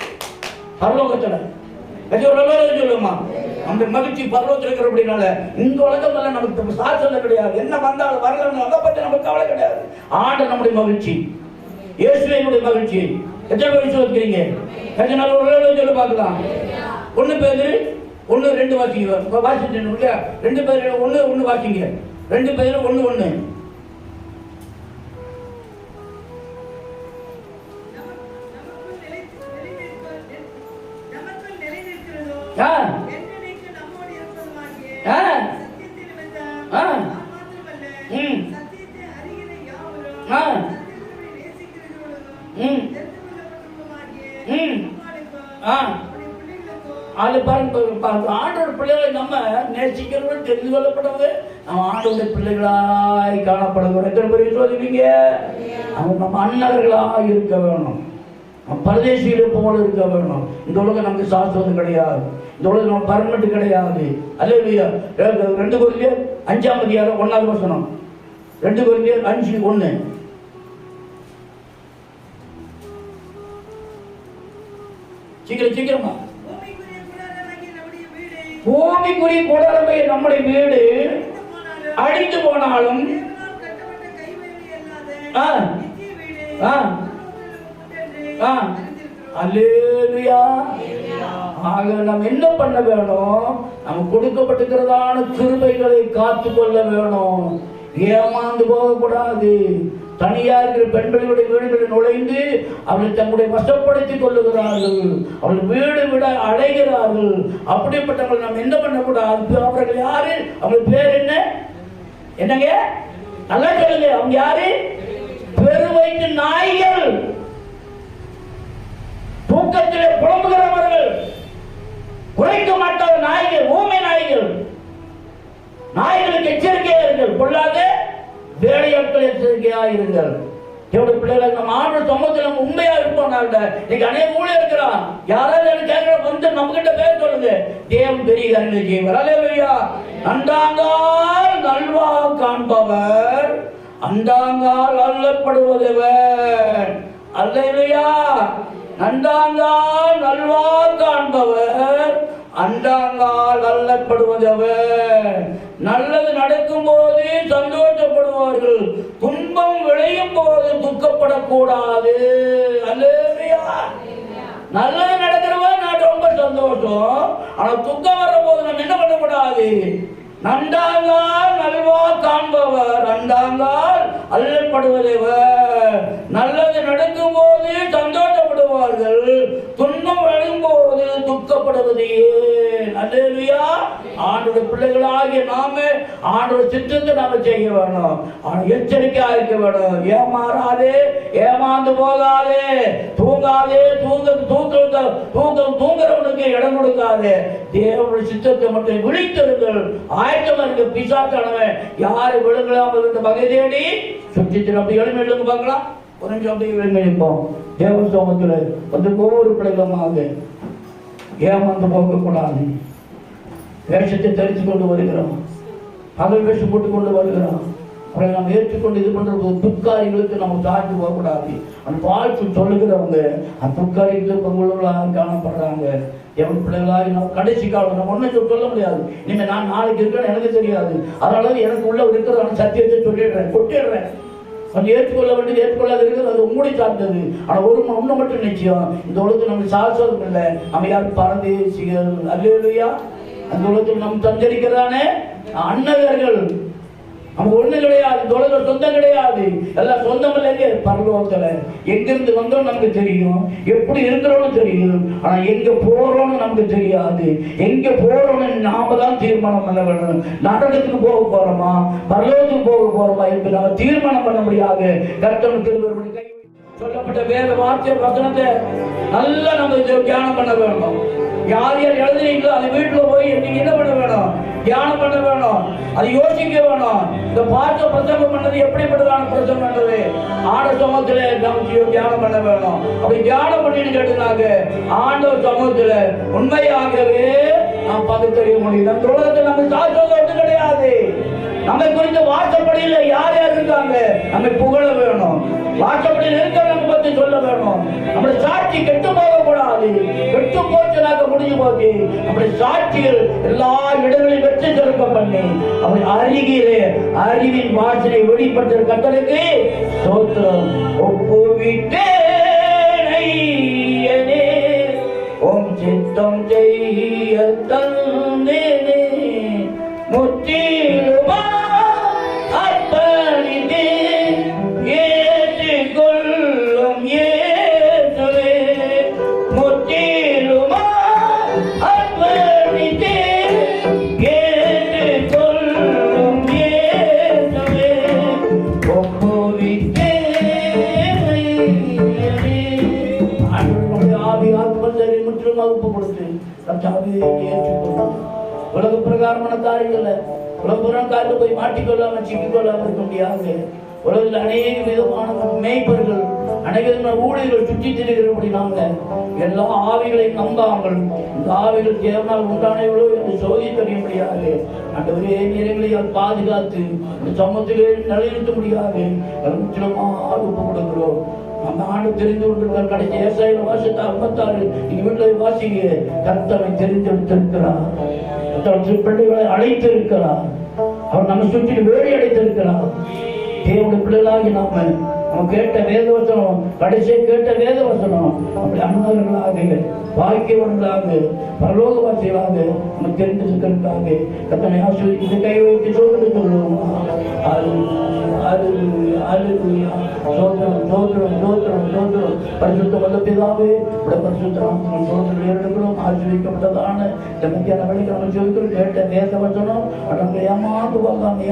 பரலோகத்துல. சொல்லுமா, அந்த மகிழ்ச்சி பரலோகத்தில் இருக்கிற அப்படினால இந்த உலகம் எல்லாம் நமக்கு சாட்சியம் கிடையாது. என்ன வந்தாலும் வரலன்னு அதை பத்தி நமக்கு கவலை கிடையாது. ஆண்டு நம்முடைய மகிழ்ச்சி, இயேசுவினுடைய மகிழ்ச்சி. எத்தனை மகிழ்ச்சி வச்சுக்கிறீங்க? கொஞ்ச நாள் ஒரு சொல்லி பார்க்கலாம். 1 Pétரு 1:2 வாசிங்க. வாசிட்டு 2 Pétru 1:1 வாசிங்க. 2 Pétru 1:1. ஆண்டோட பிள்ளைகளை நம்ம நேசிக்கிறவர்கள் தெரிந்து கொள்ளப்படுவது நம்ம ஆண்டோட பிள்ளைகளாய் காணப்படுகிறோம். எத்தனை பேர் சொல்லுவீங்க? நம்ம அன்னர்களாக இருக்க வேணும். பரதேசிகளை போல இருக்க வேணும். இந்த உலகம் நமக்கு சாஸ்திரம் கிடையாது. இந்த உலகம் நம்ம பர்மனெண்ட் கிடையாது. அல்லேலூயா. 2 Corinthians 5:1 வசனம். 2 Corinthians 5:1. சீக்கிரமா. பூமிக்குரிய கூடாரமே நம்முடைய வீடு அழிந்து போனாலும் அல்லேலூயா. ஆக நம்ம என்ன பண்ண வேணும்? நம்ம கொடுக்கப்பட்டிருக்கிறதான கிருபைகளை காத்து கொள்ள வேணும். ஏமாந்து போகக்கூடாது. தனியா இருக்கிற பெண்களுடைய வீடுகளில் நுழைந்து அவர்கள் தங்களுடைய வசப்படுத்திக் கொள்ளுகிறார்கள். அவர்கள் வீடு விட அடைகிறார்கள். அப்படிப்பட்டவர்கள் நம்ம என்ன பண்ணக்கூடாது? அவர்கள் யாரு? அவர்கள் பேர் என்ன? என்னங்க? நல்லா சொல்லுங்க. அவங்க யாரு? பெருவயிற்று நாய்கள், தூக்கத்திலே புலம்புகிறவர்கள், குறைக்க மாட்டாத நாய்கள், ஊமை நாய்கள். நாய்களுக்கு எச்சரிக்கையா இருங்கள், பொல்லாத வேலையாட்கள் எச்சரிக்கையா இருங்கள். என்னுடைய பிள்ளைகள் நம்ம ஆண்டு சமூகத்தில் நம்ம உண்மையா இருப்போம். இன்னைக்கு அநேக ஊழியர் இருக்கிறான். யாராவது கேட்கிற வந்து நம்ம கிட்ட பேர் சொல்லுங்க. தேவன் பெரிய காரியங்களை செய்வார். அல்லேலூயா. அண்டாங்கால் நல்வா காண்பவர் அண்டாங்கால் அல்லப்படுவதவர். அல்லேலூயா. அண்டாங்கால் நல்வா காண்பவர் அண்டாங்கால் அல்லப்படுவதவர். நல்லது நடக்கும் போது சந்தோஷப்படுவார்கள், துன்பம் விளையும் போது துக்கப்படக்கூடாது. அல்லேலூயா. நல்லது நடக்கிறவன் நான் ரொம்ப சந்தோஷம். ஆனா துக்கம் வரும் போது நம்ம என்ன பண்ணக்கூடாது? நண்டாங்கால் நல்வா காண்பவர் அண்டாங்கால் அல்லப்படுவதவர். நல்லது நடக்கும் போது சந்தோஷப்படுவார்கள், துன்பம் வரும்போது துக்கப்படுவது ஏன்? அல்லேலூயா. ஆண்டோட பிள்ளைகளாகிய நாம ஆண்டோட சித்தத்தை நாம செய்ய வேணும். எச்சரிக்கையா இருக்க வேணும். ஏமாறாதே, ஏமாந்து போகாதே, தூங்காதே, தூங்குறவனுக்கு இடம் கொடுக்காதே. தேவனுடைய சித்தத்தை மட்டும் விழித்திருங்கள். ஆயத்தமா இருக்க. பிசாசானவன் யாரை விழுங்களாம இருந்த வகை தேடி சுற்றி அப்படி எழுந்து பார்க்கலாம். ஒரு நிமிஷம் அப்படியே விழுங்கழிப்போம். தேவ சமூகத்தில் வந்து ஒவ்வொரு பிள்ளைகளுமாக ஏமாந்து போகக்கூடாது. வேஷத்தை தரித்து கொண்டு வருகிறோம், பகல் வேஷம் போட்டு கொண்டு வருகிறோம். அவரை நாம் ஏற்றுக்கொண்டு இது பண்ற துக்காரிகளுக்கு நம்ம தாழ்த்து போகக்கூடாது. அந்த வாழ்த்து சொல்லுகிறவங்க அந்த துக்காரிகளுக்கு பங்குள்ளவர்களாக காணப்படுறாங்க. எவன் பிள்ளைகளாக நம்ம கடைசி காலம் நம்ம ஒன்றும் சொல்ல முடியாது. நீங்க நான் நாளைக்கு இருக்கிறேன்னு எனக்கு தெரியாது. அதனால எனக்கு உள்ள இருக்கிற சத்தியத்தை சொல்லிடுறேன், கொட்டிடுறேன். கொஞ்சம் ஏற்றுக்கொள்ள வேண்டியது ஏற்றுக்கொள்ளாது இருக்கிறது, அது உங்களுடைய சார்ந்தது. ஆனால் ஒன்று மட்டும் நிச்சயம், இந்த உலகத்தில் நம்ம சாஸ்வதம் இல்லை. நம்ம யாரும் பரதேசிகள் அல்லேலூயா. அந்த உலகத்தில் நம்ம சஞ்சரிக்கிறதானே அன்னகர்கள். நமக்கு ஒண்ணு கிடையாது, இந்த உலகம் சொந்தம் கிடையாது. எல்லாம் சொந்தம் இல்லைங்க பரலோகத்துல. எங்கிருந்து வந்தோம் நமக்கு தெரியும், எப்படி இருக்கிறோம்னு தெரியும். ஆனா எங்க போறோம்னு நமக்கு தெரியாது. எங்க போறோம்னு நாம தான் தீர்மானம் பண்ண வேணும். நரகத்துக்கு போக போறோமா பரலோகத்துக்கு போக போறோமா என்று நம்ம தீர்மானம் பண்ண முடியாது. கர்த்தர் திருவருடைய கை சொல்லப்பட்ட வேத வார்த்தை வசனத்தை நல்லா நம்ம தியானம் பண்ண வேணும். யார் யார் எழுதுறீங்களோ அது வீட்டுல போய் நீங்க என்ன பண்ண வேணும், தியானம் பண்ண வேணும், அது யோசிக்க வேணும். இந்த பாட்டு பிரசங்கம் பண்ணது எப்படிப்பட்டதான பிரசங்கம் பண்றது, ஆண்ட சமூகத்துல நமக்கு தியானம் பண்ண வேணும். அப்படி தியானம் பண்ணிட்டு கேட்டுனாங்க ஆண்டவர் சமூகத்துல உண்மையாகவே நாம் பகுத்தறிய முடியும். அந்த உலகத்தில் நம்ம சாட்சியம் ஒன்றும் கிடையாது. நம்மை குறித்த வாசப்படியில் யார் யார் இருக்காங்க நம்மை புகழ வேணும். வாசப்படியில் இருக்கிறவங்க பற்றி சொல்ல வேணும். நம்முடைய சாட்சி கெட்டு போகக்கூடாது. கெட்டு போச்சுனாக்க முடிஞ்சு போச்சு. நம்முடைய சாட்சிகள் எல்லா இடங்களிலும் வெற்றி சிறக்க பண்ணி அப்படி அருகிலே அறிவின் வாசனை வெளிப்பட்ட கட்டளைக்கு ஸ்தோத்திரம். ஒப்புவிட்டேனை உம் சித்தம் செய்ய தந்தேனே முற்றிலுமா அர்ப்பணித்தே ஏற்றுக்கொள்ளும் இயேசுவே. முற்றிலுமா அர்ப்பணித்தே ஏற்றுக்கொள்ளும் இயேசுவே. ஒப்புவித்தே ஆவி ஆத்மசரி முற்றிலும் வகுப்பு கொடுத்து கர்த்தாவே ஏற்றுக்கொள்ளும். உலக பிரகாரமான காரியங்களை உலக காரியத்தை போய் மாட்டிக்கொள்ளாம சிக்கிக்கொள்ளாம இருக்க முடியாது. உலகத்தில் அநேக விதமான மேய்ப்பர்கள் அநேக விதமான ஊழியர்கள் சுற்றி திரிகிறபடினாங்க எல்லா ஆவிகளையும் நம்பாமல் இந்த ஆவிகள் தேவனால் உண்டானவர்களோ என்று சோதி தெரிய முடியாது. அந்த ஒரே நிறைகளையால் பாதுகாத்து இந்த சமூகத்திலே நிலைநிறுத்த முடியாது. முற்றிலுமாக ஒப்பு கொடுக்கிறோம். அந்த ஆண்டு தெரிந்து கொண்டிருக்கிற கடைசி ஏசாயிரம் வருஷத்தை 56 நீங்க வீட்டில் வாசிங்க. கர்த்தரை தெரிந்தெடுத்திருக்கிறார், பிள்ளைகளை அழைத்திருக்கிறார், அவர் நம்ம சுற்றி வேடி அடைத்திருக்கிறார். தேவனுடைய பிள்ளைகளாகி நம்ம கேட்ட வேதவசனம் கடைசியை கேட்ட வேதவசனம் அப்படி அன்பர்களாக பாக்கியவர்களாக பரலோகவாசிகளாக நம்ம தெரிந்திருக்கிறதுக்காக கர்த்தனை ஆசீர்வதித்து கை வைத்து சோதனை சொல்லுவோம். பரிசுத்த வல்ல பிதாவே பரிசுத்தம் சோதனை ஆசீர்வதிக்கப்பட்டதான மத்தியான வேலைக்கு நம்ம ஜெபிக்கிறோம். கேட்ட வேத வசனம் நம்ம ஏமாந்து போகாம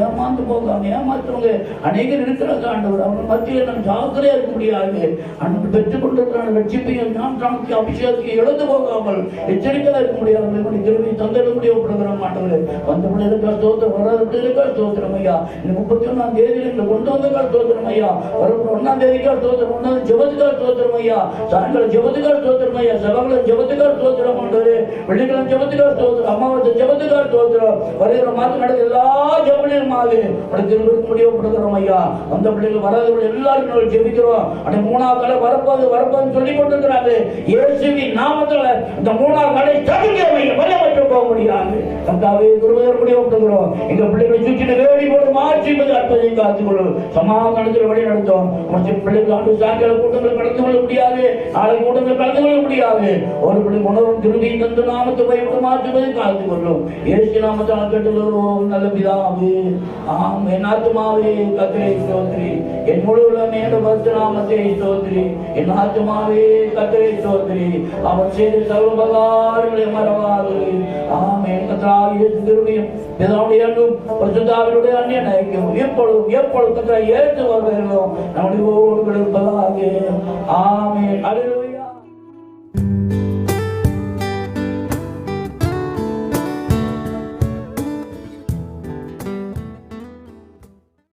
ஏமாத்துறவங்க அநேகர் இருக்கிறாங்க. ஆண்டவர் அவங்க மத்தியில் நம்ம ஜாக்கிரதையா இருக்க முடியாது. அன்னைக்கு பெற்றுக் கொண்டிருக்கிற வெற்றிப்பையும் ஞானத்தை அபிஷேகத்தையும் இழந்து போகாமல் எச்சரிக்கையா இருக்க முடியாது. திரும்பி தந்திரக்கூடிய ஒப்புடுகிறோம். ஆண்டவரே வந்த பிள்ளைகளுக்கா ஸ்தோத்திரம், வராதவர்களுக்கா ஸ்தோத்திரம் ஐயா. இந்த 31ஆம் தேதியில கொண்டு வந்தக்கா ஸ்தோத்திரம் ஐயா. வர 1ஆம் தேதிக்கா ஸ்தோத்திரம், 1ஆம் ஜெபத்துக்கா ஸ்தோத்திரம் ஐயா. சாயங்காலம் ஜெபத்துக்கா ஸ்தோத்திரம் ஐயா. சபைகளை ஜெபத்துக்கா ஸ்தோத்திரம். ஆண்டவரே வெள்ளிக்கிழமை ஜெபத்துக்கா ஸ்தோத்திரம், அமாவாசை ஜெபத்துக்கா ஸ்தோத்திரம். வருகிற மாதம் நடக்கிற எல்லா ஜெபங்களையும் திரும்ப முடியப்படுகிறோம் ஐயா. அந்த பிள்ளைகள் வராதவர்கள் எல்லாருக்கும் ஜெபிக்கிறோம். அந்த 3ஆம் காலை வரப்போது சொல்லிக் கொண்டிருக்கிறாங்க. இயேசுவின் நாமத்துல இந்த 3ஆம் காலை தடுக்கிறவங்க வல்லமற்று போக முடியாது. கர்த்தாவே குருவையர் முடியப்படுகிறோம். எங்க பிள்ளைகளை சுற்றின வேடி போடு மாற்றி அற்புதத்தை காத்துக்கொள்ளும். சமாதானத்தில் வழி நடத்தும். பிள்ளைகள் ஆண்டு சாயங்கால கூட்டங்கள் கலந்து கொள்ள முடியாது, நாளை கூட்டங்கள் கலந்து கொள்ள முடியாது. ஒரு பிள்ளை உணர்வும் திரும்பி தந்து நாமத்தை போய்விட்டு மாற்றுவதை காத்துக்கொள்ளும். இயேசு நாமத்தால் கேட்டுள்ளோம் நல்ல பிதாவே. ஆம். என் ஆத்துமாவே கர்த்தரை ஸ்தோத்திரி, என் முழு உள்ளமே பரிசுத்த நாமத்தை ஸ்தோத்திரி. என் ஆத்துமாவே கர்த்தரை ஸ்தோத்திரி, அவர் செய்த சர்வ உபகாரங்களை மறவாது. ஆமென். கர்த்தராகிய இயேசு கிருபையும் பிதாவுடைய அன்பும் பரிசுத்தாவினுடைய அன்பியும் எப்பொழுதும் கர்த்தரை ஏற்று வருகிறோம் நம்முடைய இருப்பதாக. ஆமென். அல்லேலூயா.